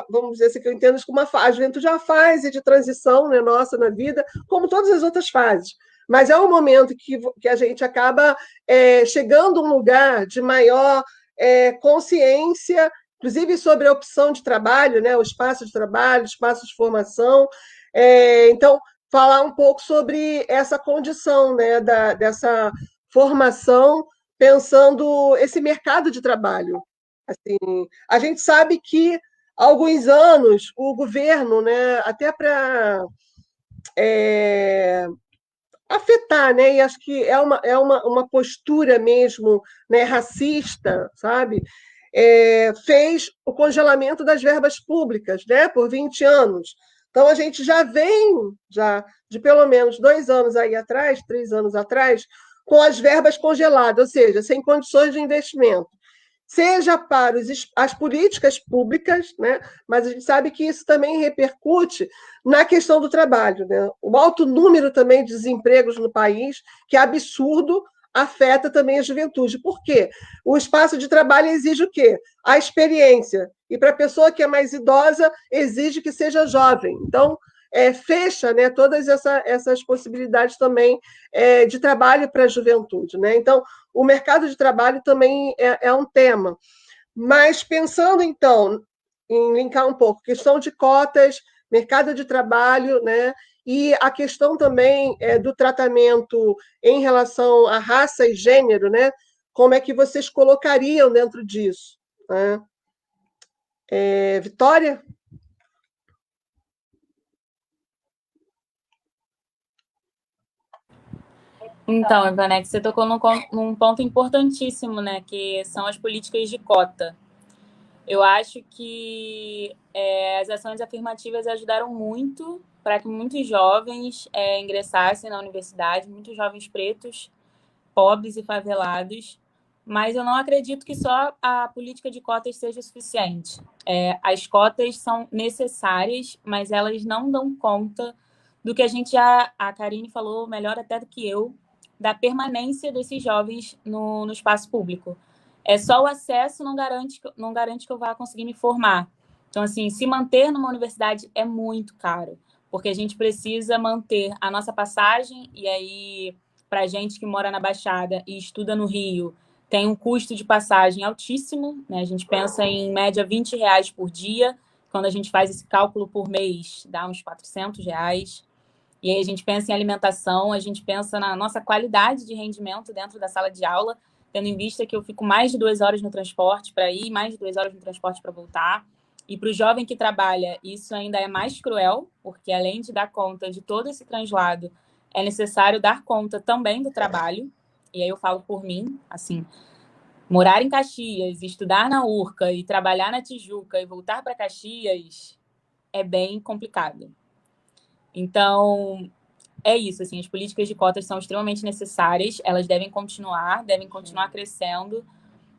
vamos dizer assim, que eu entendo como a juventude é uma fase de transição, né, nossa na vida, como todas as outras fases. Mas é um momento que a gente acaba chegando a um lugar de maior consciência, inclusive sobre a opção de trabalho, né, o espaço de trabalho, o espaço de formação. Então, falar um pouco sobre essa condição, né, dessa formação, pensando esse mercado de trabalho. Assim, a gente sabe que há alguns anos o governo, né, até para afetar, né, e acho que é uma postura mesmo, né, racista, sabe? Fez o congelamento das verbas públicas, né, por 20 anos. Então, a gente já vem de pelo menos 2 anos aí atrás, 3 anos atrás, com as verbas congeladas, ou seja, sem condições de investimento. Seja para as políticas públicas, né? Mas a gente sabe que isso também repercute na questão do trabalho. Né? O alto número também de desempregos no país, que é absurdo, afeta também a juventude. Por quê? O espaço de trabalho exige o quê? A experiência. E para a pessoa que é mais idosa, exige que seja jovem. Então, fecha, né, todas essas possibilidades também de trabalho para a juventude. Né? Então, o mercado de trabalho também é um tema. Mas pensando, então, em linkar um pouco, questão de cotas, mercado de trabalho, né? E a questão também do tratamento em relação à raça e gênero, né? Como é que vocês colocariam dentro disso? Né? Vitória? Então, Ivanex, você tocou num ponto importantíssimo, né? Que são as políticas de cota. Eu acho que as ações afirmativas ajudaram muito para que muitos jovens ingressassem na universidade, muitos jovens pretos, pobres e favelados, mas eu não acredito que só a política de cotas seja suficiente. As cotas são necessárias, mas elas não dão conta do que a Karine falou melhor até do que eu, da permanência desses jovens no espaço público. Só o acesso não garante que eu vá conseguir me formar. Então, assim, se manter numa universidade é muito caro, porque a gente precisa manter a nossa passagem, e aí, para a gente que mora na Baixada e estuda no Rio, tem um custo de passagem altíssimo, né? A gente pensa em média R$ 20 por dia, quando a gente faz esse cálculo por mês, dá uns R$ 400. E aí a gente pensa em alimentação, a gente pensa na nossa qualidade de rendimento dentro da sala de aula, tendo em vista que eu fico mais de 2 horas no transporte para ir, mais de 2 horas no transporte para voltar. E para o jovem que trabalha, isso ainda é mais cruel, porque além de dar conta de todo esse translado, é necessário dar conta também do trabalho. E aí eu falo por mim, assim, morar em Caxias, estudar na URCA e trabalhar na Tijuca e voltar para Caxias é bem complicado. Então, é isso, assim, as políticas de cotas são extremamente necessárias, elas devem continuar crescendo,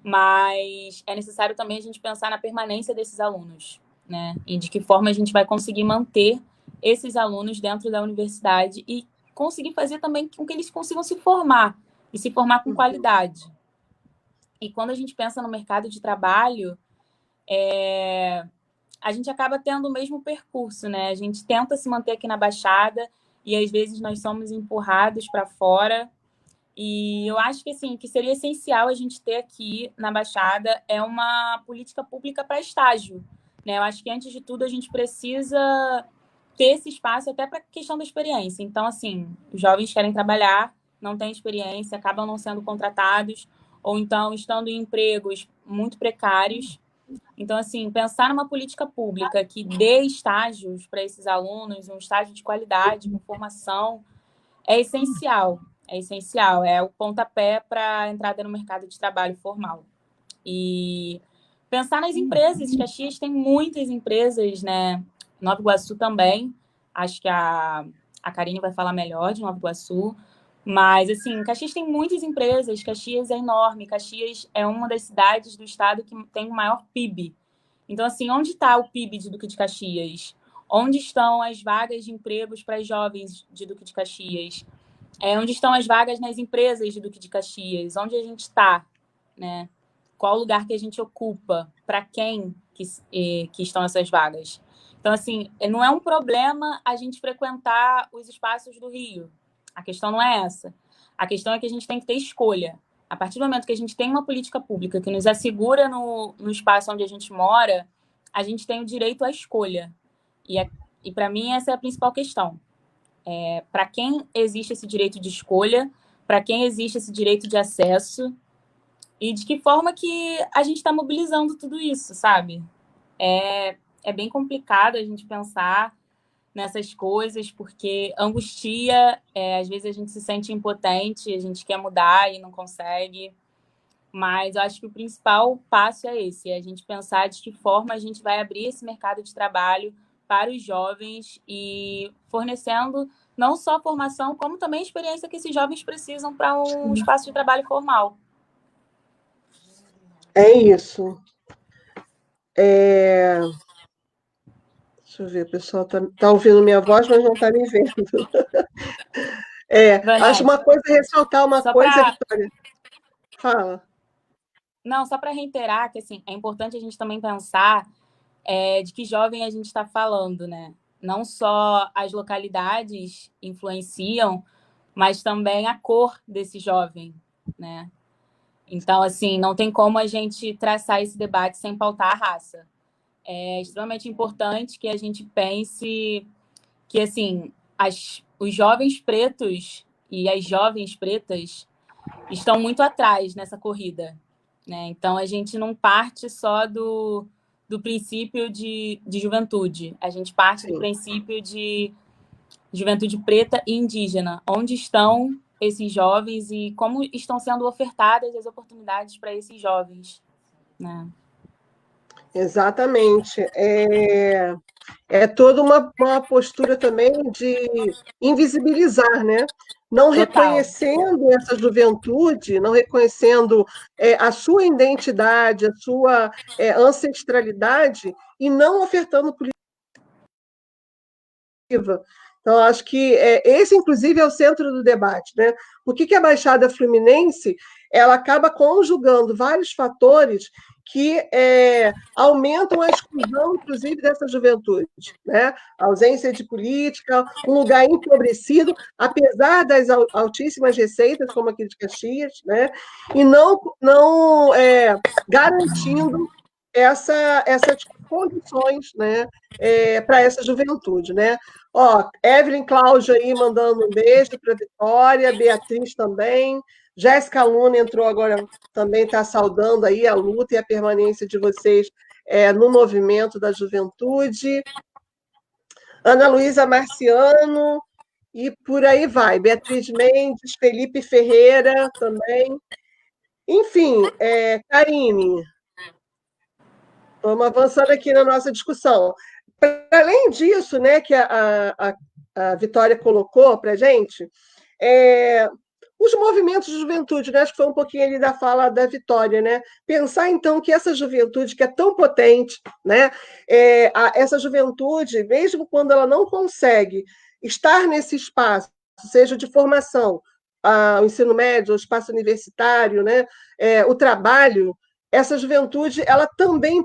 mas é necessário também a gente pensar na permanência desses alunos, né? E de que forma a gente vai conseguir manter esses alunos dentro da universidade e conseguir fazer também com que eles consigam se formar, e se formar com qualidade. E quando a gente pensa no mercado de trabalho, a gente acaba tendo o mesmo percurso, né? A gente tenta se manter aqui na Baixada e às vezes nós somos empurrados para fora. E eu acho que assim, que seria essencial a gente ter aqui na Baixada é uma política pública para estágio, né? Eu acho que antes de tudo a gente precisa ter esse espaço até para a questão da experiência. Então, assim, os jovens querem trabalhar, não têm experiência, acabam não sendo contratados, ou então estando em empregos muito precários. Então, assim, pensar numa política pública que dê estágios para esses alunos, um estágio de qualidade, com formação, é essencial. É essencial, é o pontapé para a entrada no mercado de trabalho formal. E pensar nas empresas, Caxias tem muitas empresas, né? Nova Iguaçu também, acho que a Karine vai falar melhor de Nova Iguaçu, mas, assim, Caxias tem muitas empresas, Caxias é enorme, Caxias é uma das cidades do estado que tem o maior PIB. Então, assim, onde está o PIB de Duque de Caxias? Onde estão as vagas de empregos para os jovens de Duque de Caxias? Onde estão as vagas nas empresas de Duque de Caxias? Onde a gente está, né? Qual lugar que a gente ocupa? Para quem que estão essas vagas? Então, assim, não é um problema a gente frequentar os espaços do Rio. A questão não é essa. A questão é que a gente tem que ter escolha. A partir do momento que a gente tem uma política pública que nos assegura no espaço onde a gente mora, a gente tem o direito à escolha. E para mim, essa é a principal questão. Para quem existe esse direito de escolha, para quem existe esse direito de acesso, e de que forma que a gente está mobilizando tudo isso, sabe? É bem complicado a gente pensar nessas coisas, porque angustia, às vezes a gente se sente impotente, a gente quer mudar e não consegue, mas eu acho que o principal passo é esse, é a gente pensar de que forma a gente vai abrir esse mercado de trabalho para os jovens e fornecendo não só formação, como também a experiência que esses jovens precisam para um espaço de trabalho formal. É isso. Deixa eu ver, o pessoal tá ouvindo minha voz, mas não está me vendo. Acho uma Vanessa, coisa, ressaltar uma só coisa, para Vitória. Fala. não, só para reiterar que assim, é importante a gente também pensar de que jovem a gente está falando, né? Não só as localidades influenciam, mas também a cor desse jovem, né? Então, assim, não tem como a gente traçar esse debate sem pautar a raça. É extremamente importante que a gente pense que, assim, os jovens pretos e as jovens pretas estão muito atrás nessa corrida, né? Então, a gente não parte só do princípio de juventude, a gente parte do Sim. princípio de juventude preta e indígena. Onde estão esses jovens e como estão sendo ofertadas as oportunidades para esses jovens, né? Exatamente. É toda uma postura também de invisibilizar, né? Não Total. reconhecendo essa juventude, não reconhecendo a sua identidade, a sua ancestralidade, e não ofertando política. Então, acho que esse, inclusive, é o centro do debate, né? Por que a Baixada Fluminense ela acaba conjugando vários fatores que aumentam a exclusão, inclusive, dessa juventude, né? A ausência de política, um lugar empobrecido, apesar das altíssimas receitas, como aqui de Caxias, né? E não garantindo essas condições, né? Para essa juventude, né? Ó, Evelyn Cláudio aí mandando um beijo para a Vitória, Beatriz também, Jéssica Luna entrou agora, também está saudando aí a luta e a permanência de vocês no movimento da juventude. Ana Luísa Marciano, e por aí vai. Beatriz Mendes, Felipe Ferreira também. Enfim, Karine, vamos avançando aqui na nossa discussão. Para além disso, né, que a Vitória colocou para a gente, os movimentos de juventude, né? Acho que foi um pouquinho ali da fala da Vitória, né? Pensar, então, que essa juventude que é tão potente, né? Essa juventude, mesmo quando ela não consegue estar nesse espaço, seja de formação, o ensino médio, o espaço universitário, né? O trabalho, essa juventude ela também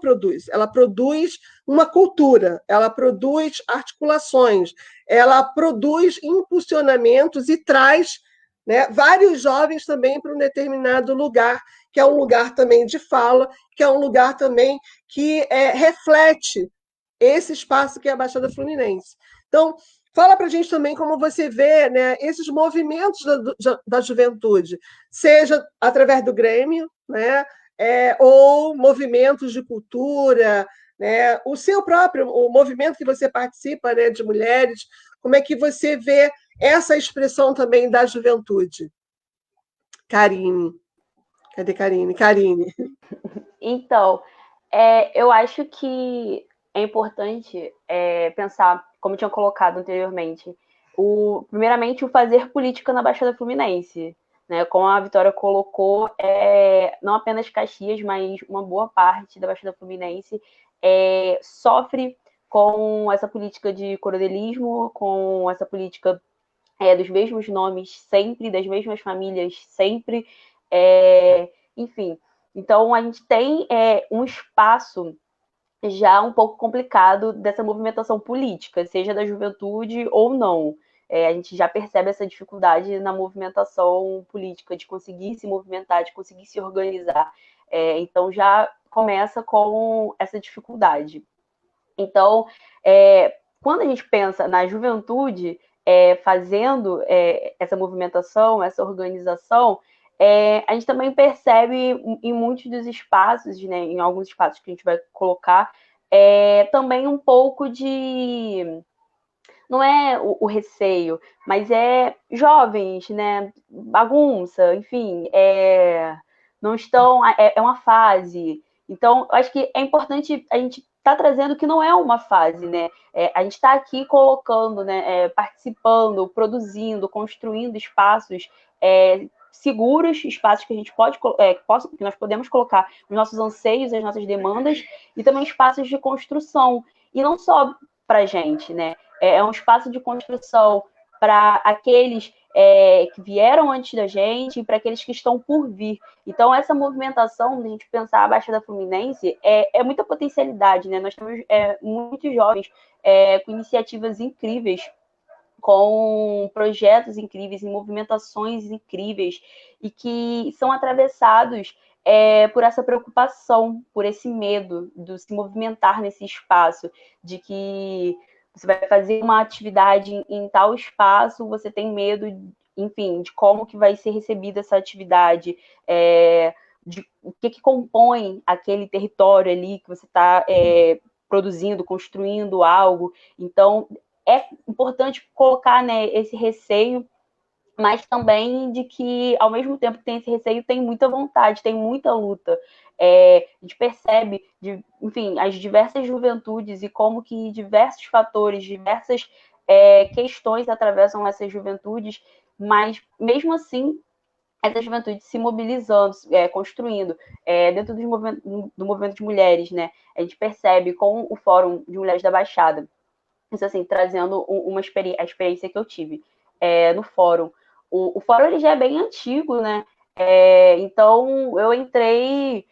ela produz uma cultura, ela produz articulações, ela produz impulsionamentos e traz, né, vários jovens também para um determinado lugar, que é um lugar também de fala, que é um lugar também que reflete esse espaço que é a Baixada Fluminense. Então, fala para a gente também como você vê, né, esses movimentos da juventude, seja através do Grêmio, né, ou movimentos de cultura, né, o seu próprio o movimento que você participa, né, de mulheres, como é que você vê essa expressão também da juventude? Karine. Cadê Karine? Karine. Então, eu acho que é importante pensar, como eu tinha colocado anteriormente, primeiramente o fazer política na Baixada Fluminense. Né? Como a Vitória colocou, não apenas Caxias, mas uma boa parte da Baixada Fluminense sofre com essa política de coronelismo, com essa política dos mesmos nomes sempre, das mesmas famílias sempre, enfim. Então, a gente tem um espaço já um pouco complicado dessa movimentação política, seja da juventude ou não. A gente já percebe essa dificuldade na movimentação política, de conseguir se movimentar, de conseguir se organizar. Então, já começa com essa dificuldade. Então, quando a gente pensa na juventude fazendo essa movimentação, essa organização, a gente também percebe em muitos dos espaços, né, em alguns espaços que a gente vai colocar, também um pouco de... Não é o receio, mas jovens, né, bagunça, enfim, não estão... É uma fase. Então, eu acho que é importante a gente está trazendo que não é uma fase, né? A gente está aqui colocando, né, participando, produzindo, construindo espaços seguros, espaços que a gente que nós podemos colocar os nossos anseios, as nossas demandas, e também espaços de construção. E não só para a gente, né? É um espaço de construção para aqueles que vieram antes da gente e para aqueles que estão por vir. Então, essa movimentação, de a gente pensar a Baixada Fluminense, é muita potencialidade, né? Nós temos muitos jovens com iniciativas incríveis, com projetos incríveis, em movimentações incríveis, e que são atravessados por essa preocupação, por esse medo de se movimentar nesse espaço, de que você vai fazer uma atividade em tal espaço, você tem medo, enfim, de como que vai ser recebida essa atividade, de o que compõe aquele território ali que você está produzindo, construindo algo. Então, é importante colocar, né, esse receio, mas também de que, ao mesmo tempo que tem esse receio, tem muita vontade, tem muita luta. A gente percebe, enfim, as diversas juventudes e como que diversos fatores, diversas questões atravessam essas juventudes, mas, mesmo assim, essa juventude se mobilizando, construindo, dentro do movimento de mulheres, né? A gente percebe com o Fórum de Mulheres da Baixada, isso assim, trazendo a experiência que eu tive no fórum. O fórum ele já é bem antigo, né? Então eu entrei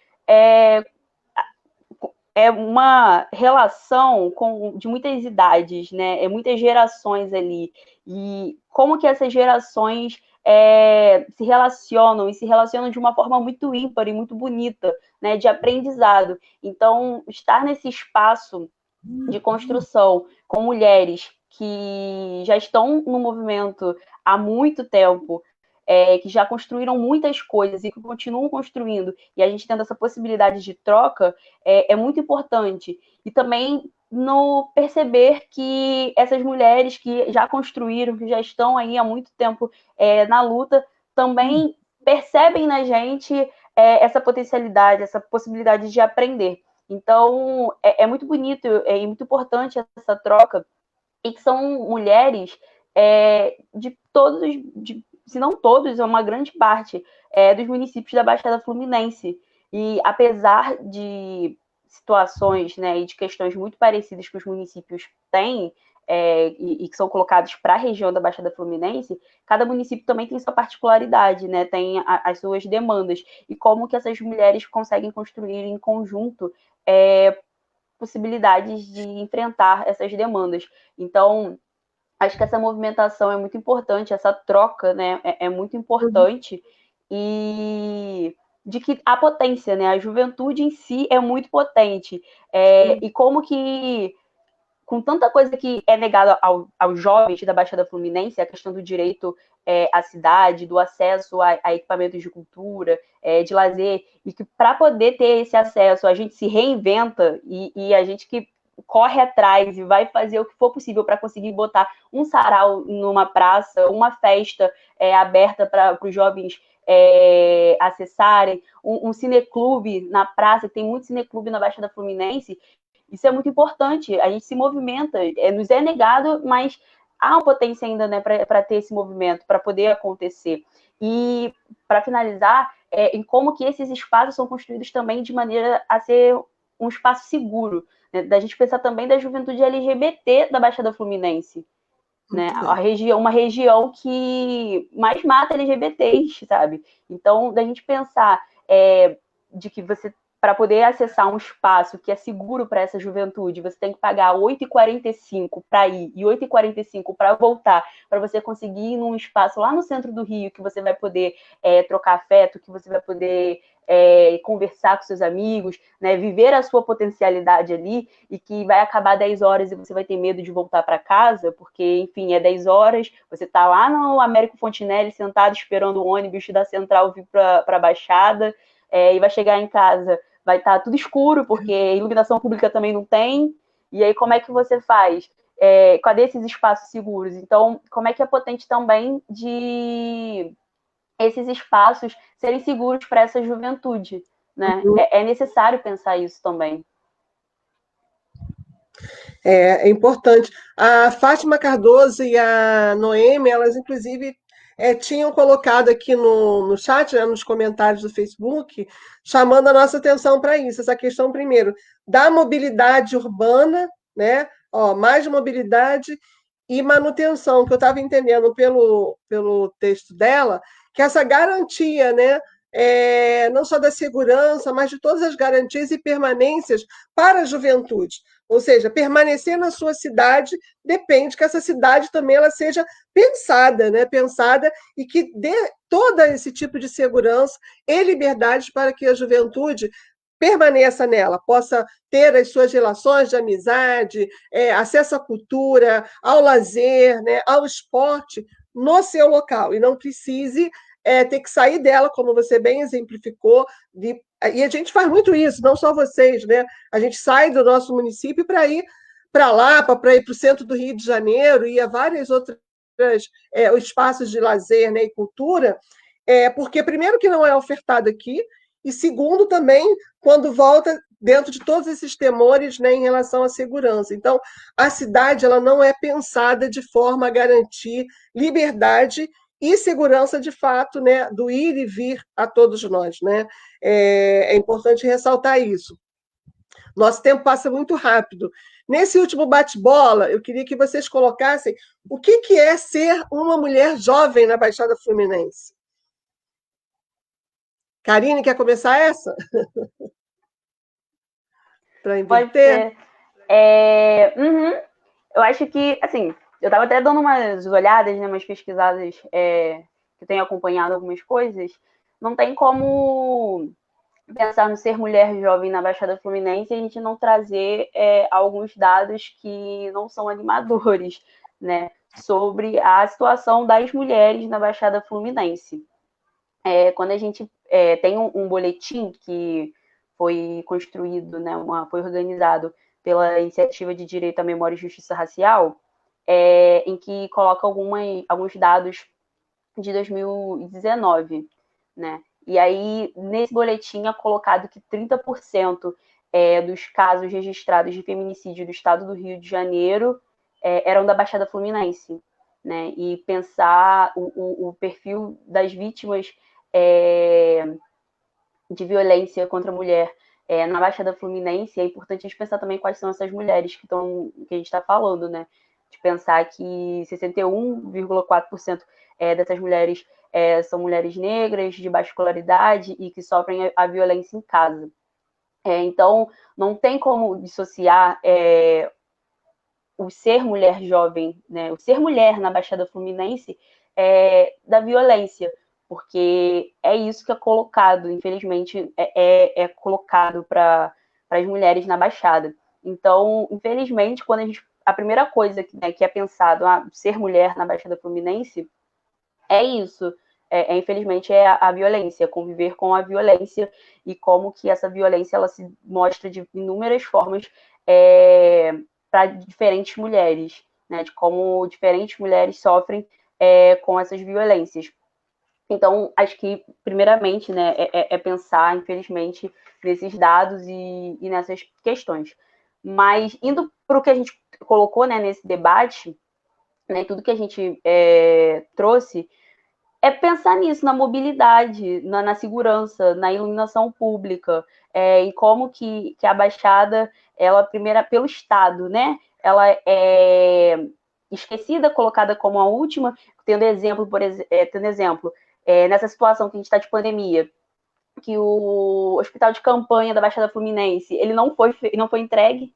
uma relação de muitas idades, né? Muitas gerações ali. E como que essas gerações se relacionam de uma forma muito ímpar e muito bonita, né? De aprendizado. Então, estar nesse espaço de construção com mulheres que já estão no movimento há muito tempo, que já construíram muitas coisas e que continuam construindo, e a gente tendo essa possibilidade de troca, é muito importante. E também no perceber que essas mulheres que já construíram, que já estão aí há muito tempo na luta, também percebem na gente essa potencialidade, essa possibilidade de aprender. Então, é muito bonito e muito importante essa troca, e que são mulheres de todos, se não todos, é uma grande parte dos municípios da Baixada Fluminense. E apesar de situações, né, e de questões muito parecidas que os municípios têm, e que são colocados para a região da Baixada Fluminense, cada município também tem sua particularidade, né, tem as suas demandas, e como que essas mulheres conseguem construir em conjunto possibilidades de enfrentar essas demandas. Então, acho que essa movimentação é muito importante, essa troca, né, é muito importante, e de que a potência, né, a juventude em si é muito potente, e como que, com tanta coisa que é negada aos jovens da Baixada Fluminense, a questão do direito à cidade, do acesso a equipamentos de cultura, de lazer, e que para poder ter esse acesso, a gente se reinventa e a gente que corre atrás e vai fazer o que for possível para conseguir botar um sarau numa praça, uma festa aberta para os jovens acessarem, um cineclube na praça, tem muito cineclube na Baixada Fluminense. Isso é muito importante, a gente se movimenta, nos é negado, mas há uma potência ainda, né, para ter esse movimento, para poder acontecer. E, para finalizar, em como que esses espaços são construídos também de maneira a ser um espaço seguro, né, da gente pensar também da juventude LGBT da Baixada Fluminense, né, uma região que mais mata LGBTs, sabe? Então, da gente pensar de que você, para poder acessar um espaço que é seguro para essa juventude, você tem que pagar R$ 8,45 para ir e R$ 8,45 para voltar, para você conseguir ir num espaço lá no centro do Rio, que você vai poder trocar afeto, que você vai poder conversar com seus amigos, né, viver a sua potencialidade ali, e que vai acabar 10 horas e você vai ter medo de voltar para casa, porque, enfim, é 10 horas, você está lá no Américo Fontinelli, sentado esperando o ônibus da Central vir para a Baixada, e vai chegar em casa, vai estar tudo escuro, porque iluminação pública também não tem, e aí como é que você faz? Cadê esses espaços seguros? Então, como é que é potente também de esses espaços serem seguros para essa juventude, né? É necessário pensar isso também. É importante. A Fátima Cardoso e a Noemi, elas inclusive tinham colocado aqui no chat, né, nos comentários do Facebook, chamando a nossa atenção para isso, essa questão, primeiro, da mobilidade urbana, né? Mais mobilidade, e manutenção, que eu estava entendendo pelo texto dela, que essa garantia, né, não só da segurança, mas de todas as garantias e permanências para a juventude. Ou seja, permanecer na sua cidade depende que essa cidade também ela seja pensada, né? Pensada e que dê todo esse tipo de segurança e liberdade para que a juventude permaneça nela, possa ter as suas relações de amizade, acesso à cultura, ao lazer, né, ao esporte no seu local, e não precise ter que sair dela, como você bem exemplificou, e a gente faz muito isso, não só vocês, né? A gente sai do nosso município para ir para Lapa, para ir para o centro do Rio de Janeiro e a várias outras espaços de lazer, né, e cultura, porque primeiro que não é ofertado aqui, e segundo também quando volta dentro de todos esses temores, né, em relação à segurança. Então, a cidade ela não é pensada de forma a garantir liberdade e segurança de fato, né, do ir e vir a todos nós, né? É importante ressaltar isso. Nosso tempo passa muito rápido. Nesse último bate-bola, eu queria que vocês colocassem o que é ser uma mulher jovem na Baixada Fluminense. Karine, quer começar essa? Para inverter? Pode ser. Eu acho que, assim, eu estava até dando umas olhadas, né, umas pesquisadas, que eu tenho acompanhado algumas coisas. Não tem como pensar no ser mulher jovem na Baixada Fluminense e a gente não trazer alguns dados que não são animadores, né, sobre a situação das mulheres na Baixada Fluminense. Quando a gente tem um boletim que foi construído, né, foi organizado pela Iniciativa de Direito à Memória e Justiça Racial, em que coloca alguns dados de 2019, né? E aí, nesse boletim é colocado que 30% dos casos registrados de feminicídio do estado do Rio de Janeiro eram da Baixada Fluminense, né? E pensar o perfil das vítimas de violência contra a mulher na Baixada Fluminense, é importante a gente pensar também quais são essas mulheres que a gente está falando, né? De pensar que 61,4% dessas mulheres são mulheres negras, de baixa escolaridade e que sofrem a violência em casa. Então, não tem como dissociar o ser mulher jovem, né? O ser mulher na Baixada Fluminense da violência, porque é isso que é colocado, infelizmente, é colocado para as mulheres na Baixada. Então, infelizmente, quando a primeira coisa que é pensado, ser mulher na Baixada Fluminense, é isso. Infelizmente, a violência, conviver com a violência e como que essa violência ela se mostra de inúmeras formas para diferentes mulheres, né? De como diferentes mulheres sofrem com essas violências. Então, acho que, primeiramente, né, pensar, infelizmente, nesses dados e nessas questões. Mas, indo para o que a gente colocou, né, nesse debate, né, tudo que a gente trouxe, pensar nisso, na mobilidade, na segurança, na iluminação pública, em como que a Baixada, ela, primeira, pelo Estado, né, ela é esquecida, colocada como a última, tendo exemplo, nessa situação que a gente está de pandemia, que o hospital de campanha da Baixada Fluminense, ele não foi entregue,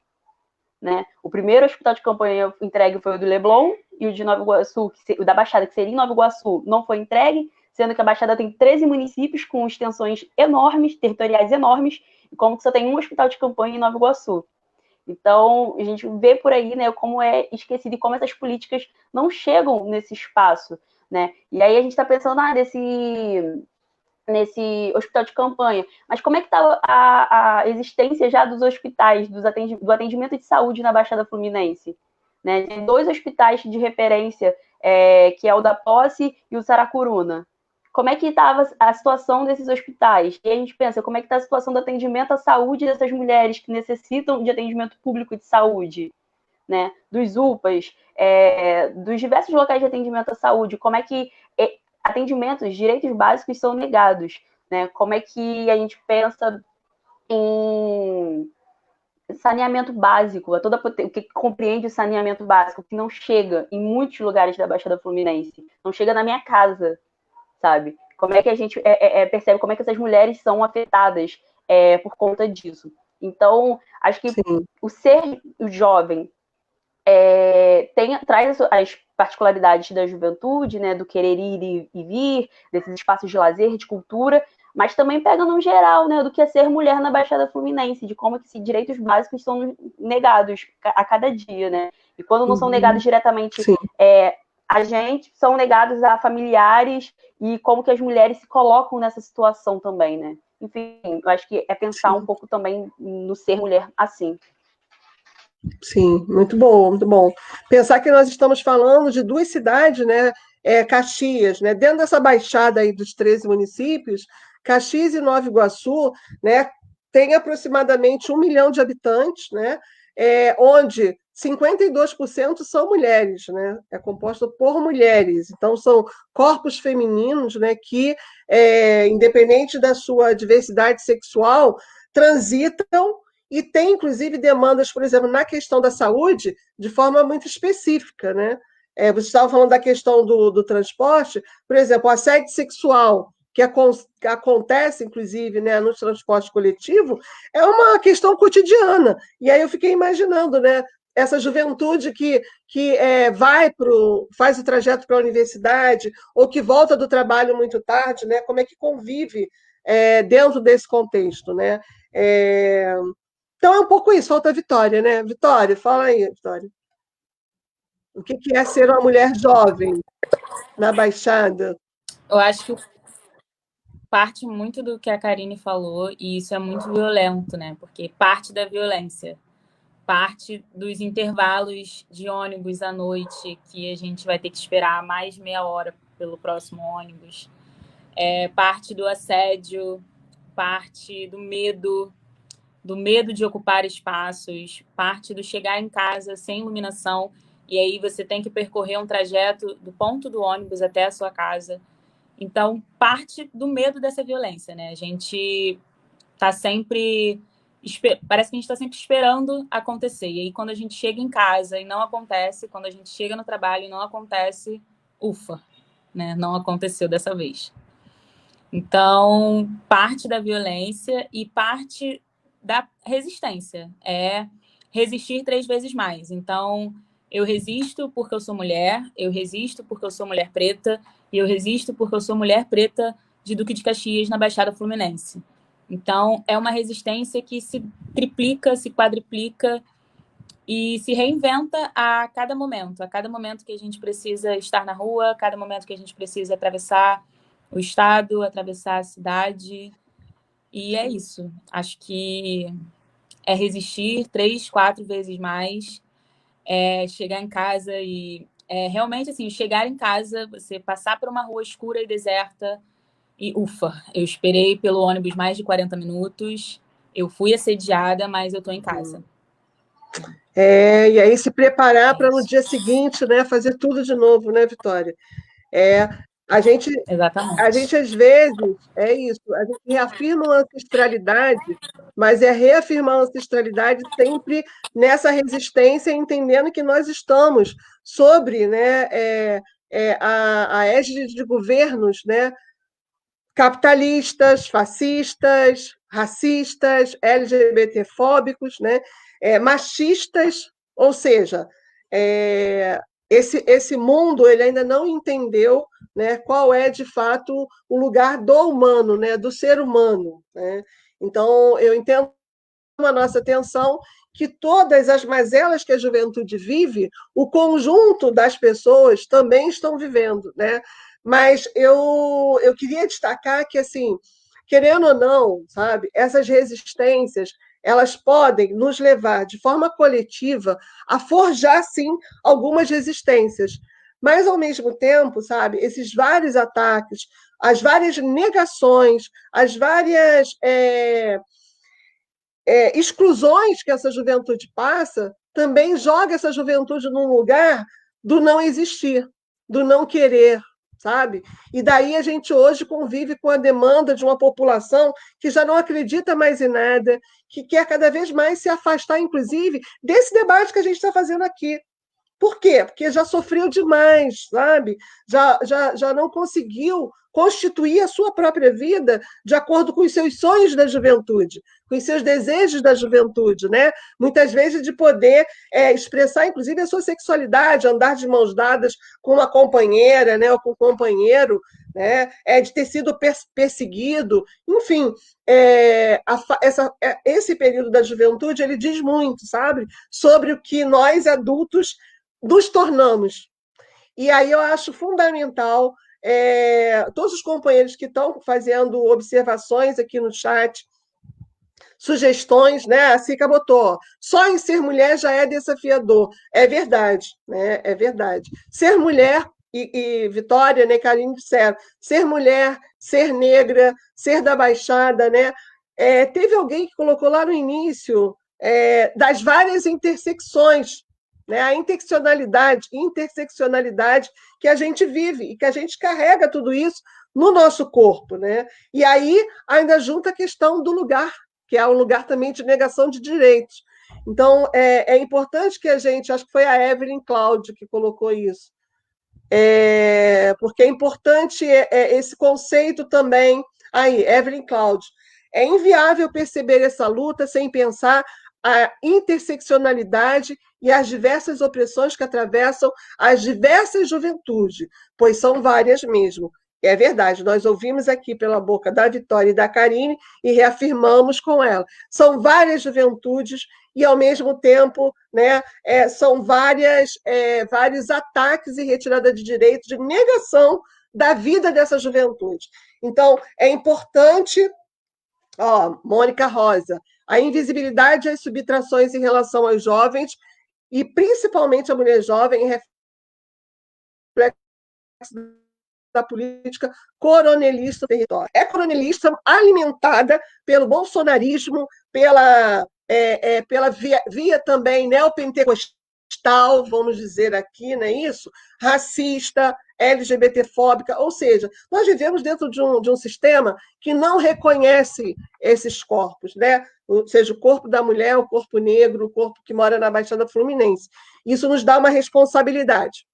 né? O primeiro hospital de campanha entregue foi o do Leblon, e o de Nova Iguaçu, o da Baixada, que seria em Nova Iguaçu, não foi entregue, sendo que a Baixada tem 13 municípios com extensões enormes, territoriais enormes, e como que só tem um hospital de campanha em Nova Iguaçu. Então, a gente vê por aí, né, como é esquecido e como essas políticas não chegam nesse espaço, né? E aí a gente está pensando nesse hospital de campanha. Mas como é que está a existência já dos hospitais, do atendimento de saúde na Baixada Fluminense? Né? Tem 2 hospitais de referência, que é o da Posse e o Saracuruna. Como é que estava a situação desses hospitais? E a gente pensa, como é que está a situação do atendimento à saúde dessas mulheres que necessitam de atendimento público de saúde? Né? Dos UPAs, dos diversos locais de atendimento à saúde, como é que atendimentos, direitos básicos são negados, né? Como é que a gente pensa em saneamento básico, o que compreende o saneamento básico, que não chega em muitos lugares da Baixada Fluminense, não chega na minha casa, sabe? Como é que a gente percebe como é que essas mulheres são afetadas por conta disso? Então, acho que o jovem traz as particularidades da juventude, né, do querer ir e vir, desses espaços de lazer, de cultura, mas também pega no geral, né, do que é ser mulher na Baixada Fluminense, de como que esses direitos básicos são negados a cada dia, né? E quando não são negados diretamente a gente, são negados a familiares e como que as mulheres se colocam nessa situação também, né? Enfim, eu acho que é pensar um pouco também no ser mulher assim. Sim, muito bom, muito bom. Pensar que nós estamos falando de duas cidades, né? Caxias, né? Dentro dessa baixada aí dos 13 municípios, Caxias e Nova Iguaçu, né? Tem aproximadamente 1 milhão de habitantes, né? Onde 52% são mulheres, né? É composto por mulheres. Então, são corpos femininos, né? Que, independente da sua diversidade sexual, transitam e tem, inclusive, demandas, por exemplo, na questão da saúde, de forma muito específica, né? Você estava falando da questão do transporte, por exemplo, o assédio sexual, que acontece, inclusive, né, no transporte coletivo, é uma questão cotidiana. E aí eu fiquei imaginando, né, essa juventude que faz o trajeto para a universidade, ou que volta do trabalho muito tarde, né, como é que convive dentro desse contexto, né? Então é um pouco isso, falta a Vitória, né? Vitória, fala aí, Vitória. O que é ser uma mulher jovem na Baixada? Eu acho que parte muito do que a Karine falou, e isso é muito violento, né? Porque parte da violência, parte dos intervalos de ônibus à noite, que a gente vai ter que esperar mais meia hora pelo próximo ônibus, parte do assédio, parte do medo de ocupar espaços, parte do chegar em casa sem iluminação, e aí você tem que percorrer um trajeto do ponto do ônibus até a sua casa. Então, parte do medo dessa violência, né? A gente está sempre... Parece que a gente está sempre esperando acontecer. E aí, quando a gente chega em casa e não acontece, quando a gente chega no trabalho e não acontece, ufa, né? Não aconteceu dessa vez. Então, parte da violência e parte da resistência é resistir 3 vezes mais. Então, eu resisto porque eu sou mulher, eu resisto porque eu sou mulher preta, e eu resisto porque eu sou mulher preta de Duque de Caxias, na Baixada Fluminense. Então, é uma resistência que se triplica, se quadriplica e se reinventa a cada momento que a gente precisa estar na rua, a cada momento que a gente precisa atravessar o estado, atravessar a cidade. E é isso. Acho que é resistir 3, 4 vezes mais, chegar em casa e realmente assim, chegar em casa, você passar por uma rua escura e deserta e ufa, eu esperei pelo ônibus mais de 40 minutos, eu fui assediada, mas eu tô em casa. E aí se preparar para no dia seguinte, né, fazer tudo de novo, né, Vitória? Exatamente. A gente, às vezes, é isso, a gente reafirma uma ancestralidade, mas é reafirmar a ancestralidade sempre nessa resistência, entendendo que nós estamos sobre, né, a égide de governos, né, capitalistas, fascistas, racistas, LGBTfóbicos, né, machistas, ou seja, esse mundo ele ainda não entendeu, né, qual é de fato o lugar do humano, né, do ser humano, né? Então eu entendo a nossa atenção que todas as mazelas que a juventude vive, o conjunto das pessoas também estão vivendo, né? Mas eu queria destacar que, assim, querendo ou não, sabe, essas resistências elas podem nos levar de forma coletiva a forjar, sim, algumas resistências. Mas, ao mesmo tempo, sabe, esses vários ataques, as várias negações, as várias exclusões que essa juventude passa, também joga essa juventude num lugar do não existir, do não querer, sabe? E daí a gente hoje convive com a demanda de uma população que já não acredita mais em nada, que quer cada vez mais se afastar, inclusive, desse debate que a gente está fazendo aqui. Por quê? Porque já sofreu demais, sabe? Já não conseguiu constituir a sua própria vida de acordo com os seus sonhos da juventude, com os seus desejos da juventude, né? Muitas vezes de poder expressar, inclusive, a sua sexualidade, andar de mãos dadas com uma companheira, né? Ou com um companheiro, né? De ter sido perseguido, enfim, esse período da juventude ele diz muito, sabe? Sobre o que nós adultos nos tornamos. E aí eu acho fundamental todos os companheiros que estão fazendo observações aqui no chat, sugestões, né? A Cica botou, só em ser mulher já é desafiador. É verdade, né? É verdade. Ser mulher, e Vitória, né, Karine disseram, ser mulher, ser negra, ser da Baixada, né? Teve alguém que colocou lá no início das várias intersecções, né? A interseccionalidade que a gente vive e que a gente carrega tudo isso no nosso corpo, né? E aí ainda junta a questão do lugar, que é um lugar também de negação de direitos. Então, é importante que a gente, acho que foi a Evelyn Cláudio que colocou isso, porque é importante esse conceito também. Aí, Evelyn Cláudio, é inviável perceber essa luta sem pensar a interseccionalidade e as diversas opressões que atravessam as diversas juventudes, pois são várias mesmo. É verdade, nós ouvimos aqui pela boca da Vitória e da Karine e reafirmamos com ela. São várias juventudes e, ao mesmo tempo, né, são vários ataques e retirada de direitos, de negação da vida dessa juventude. Então, é importante, Mônica Rosa, a invisibilidade e as subtrações em relação aos jovens, e principalmente a mulher jovem, em reflexo da política coronelista do território. É coronelista alimentada pelo bolsonarismo, pela via também neopentecostal, vamos dizer aqui, não é isso? Racista, LGBTfóbica, ou seja, nós vivemos dentro de um sistema que não reconhece esses corpos, né? Ou seja, o corpo da mulher, o corpo negro, o corpo que mora na Baixada Fluminense. Isso nos dá uma responsabilidade.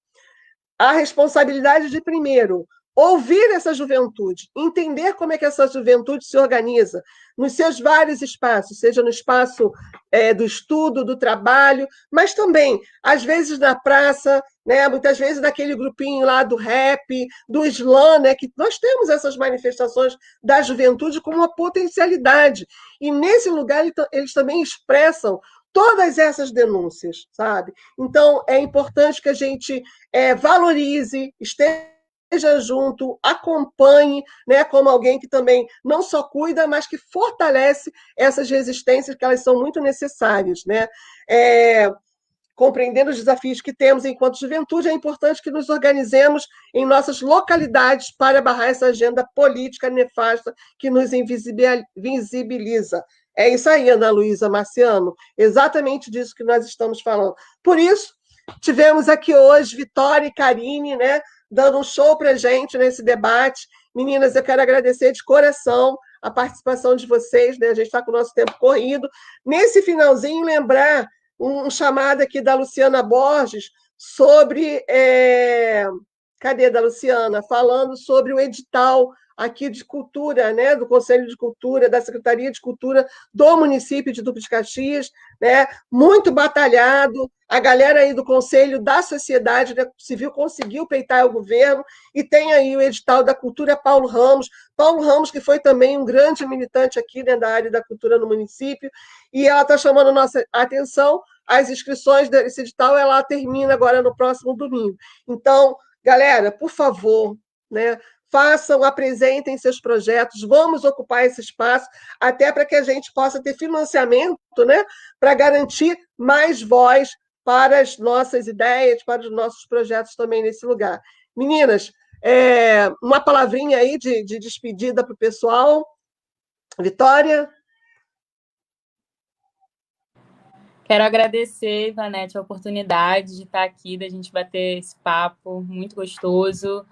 A responsabilidade de, primeiro, ouvir essa juventude, entender como é que essa juventude se organiza nos seus vários espaços, seja no espaço do estudo, do trabalho, mas também, às vezes, na praça, né? Muitas vezes naquele grupinho lá do rap, do slam, né? Que nós temos essas manifestações da juventude como uma potencialidade. E, nesse lugar, eles também expressam todas essas denúncias, sabe? Então, é importante que a gente valorize, esteja junto, acompanhe, né, como alguém que também não só cuida, mas que fortalece essas resistências, que elas são muito necessárias, né? Compreendendo os desafios que temos enquanto juventude, é importante que nos organizemos em nossas localidades para barrar essa agenda política nefasta que nos invisibiliza. É isso aí, Ana Luísa Marciano, exatamente disso que nós estamos falando. Por isso, tivemos aqui hoje Vitória e Karine, né, dando um show para a gente nesse debate. Meninas, eu quero agradecer de coração a participação de vocês, né? A gente está com o nosso tempo corrido. Nesse finalzinho, lembrar um chamado aqui da Luciana Borges sobre. Cadê da Luciana? Falando sobre o edital aqui de cultura, né, do Conselho de Cultura, da Secretaria de Cultura do município de Duque de Caxias, né, muito batalhado, a galera aí do Conselho da Sociedade Civil conseguiu peitar o governo, e tem aí o edital da Cultura Paulo Ramos, que foi também um grande militante aqui, né, da área da cultura no município, e ela está chamando a nossa atenção. As inscrições desse edital ela termina agora no próximo domingo. Então, galera, por favor, né, façam, apresentem seus projetos, vamos ocupar esse espaço, até para que a gente possa ter financiamento, né, para garantir mais voz para as nossas ideias, para os nossos projetos também nesse lugar. Meninas, uma palavrinha aí de despedida para o pessoal. Vitória? Quero agradecer, Ivanete, a oportunidade de estar aqui, da gente bater esse papo muito gostoso.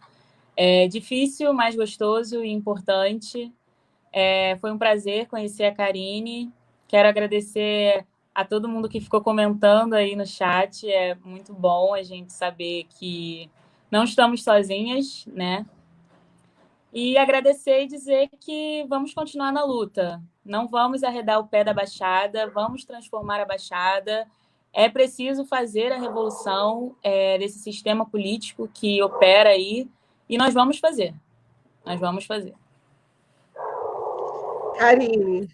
É difícil, mas gostoso e importante. Foi um prazer conhecer a Karine. Quero agradecer a todo mundo que ficou comentando aí no chat. É muito bom a gente saber que não estamos sozinhas, né? E agradecer e dizer que vamos continuar na luta. Não vamos arredar o pé da Baixada, vamos transformar a Baixada. É preciso fazer a revolução desse sistema político que opera aí, e nós vamos fazer. Nós vamos fazer. Karine.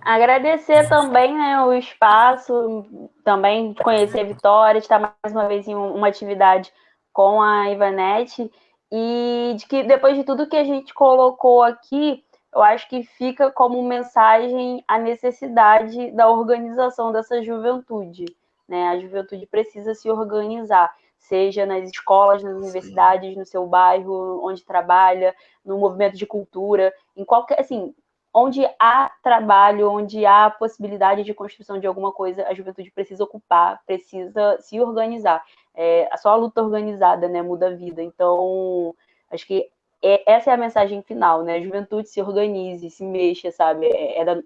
Agradecer também, né, o espaço, também conhecer a Vitória, estar mais uma vez em uma atividade com a Ivanete, e de que depois de tudo que a gente colocou aqui, eu acho que fica como mensagem a necessidade da organização dessa juventude, né? A juventude precisa se organizar, seja nas escolas, nas universidades, no seu bairro, onde trabalha, no movimento de cultura, em qualquer, assim, onde há trabalho, onde há possibilidade de construção de alguma coisa, a juventude precisa ocupar, precisa se organizar. Só a luta organizada, né, muda a vida. Então, acho que essa é a mensagem final, né? A juventude se organize, se mexa, sabe?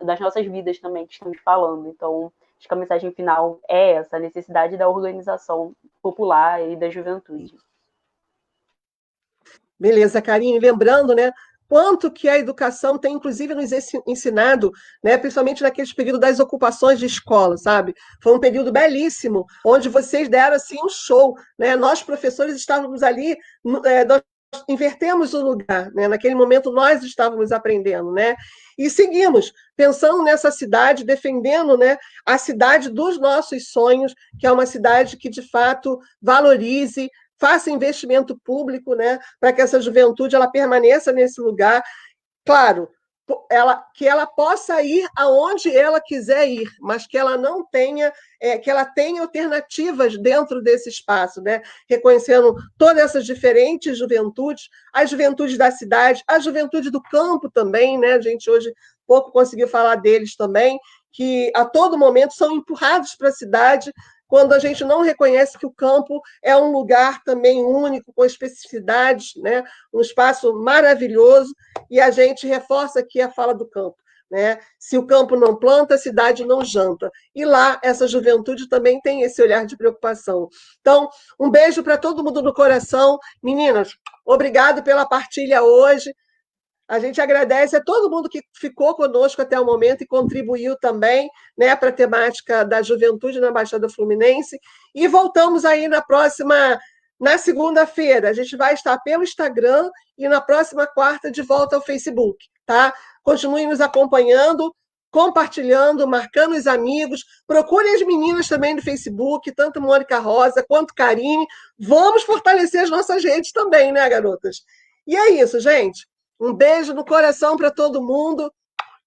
Das nossas vidas também que estamos falando. Então, acho que a mensagem final é essa, a necessidade da organização popular e da juventude. Beleza, Karine. Lembrando, né, quanto que a educação tem, inclusive, nos ensinado, né, principalmente naqueles períodos das ocupações de escola, sabe? Foi um período belíssimo, onde vocês deram assim um show, né? Nós, professores, estávamos ali, nós invertemos o lugar, né? Naquele momento nós estávamos aprendendo, né? E seguimos pensando nessa cidade, defendendo, né, a cidade dos nossos sonhos, que é uma cidade que de fato valorize, faça investimento público, né, para que essa juventude ela permaneça nesse lugar. Claro, que ela possa ir aonde ela quiser ir, mas que ela não tenha, que ela tenha alternativas dentro desse espaço, né? Reconhecendo todas essas diferentes juventudes, as juventudes da cidade, a juventude do campo também, né? A gente hoje pouco conseguiu falar deles também, que a todo momento são empurrados para a cidade quando a gente não reconhece que o campo é um lugar também único, com especificidades, né? Um espaço maravilhoso, e a gente reforça aqui a fala do campo. Né? Se o campo não planta, a cidade não janta. E lá, essa juventude também tem esse olhar de preocupação. Então, um beijo para todo mundo no coração. Meninas, obrigado pela partilha hoje. A gente agradece a todo mundo que ficou conosco até o momento e contribuiu também, né, para a temática da juventude na Baixada Fluminense. E voltamos aí na segunda-feira. A gente vai estar pelo Instagram e na próxima quarta de volta ao Facebook, tá? Continuem nos acompanhando, compartilhando, marcando os amigos. Procurem as meninas também no Facebook, tanto Mônica Rosa quanto Karine. Vamos fortalecer as nossas redes também, né, garotas? E é isso, gente. Um beijo no coração para todo mundo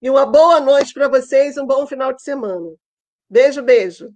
e uma boa noite para vocês, um bom final de semana. Beijo, beijo.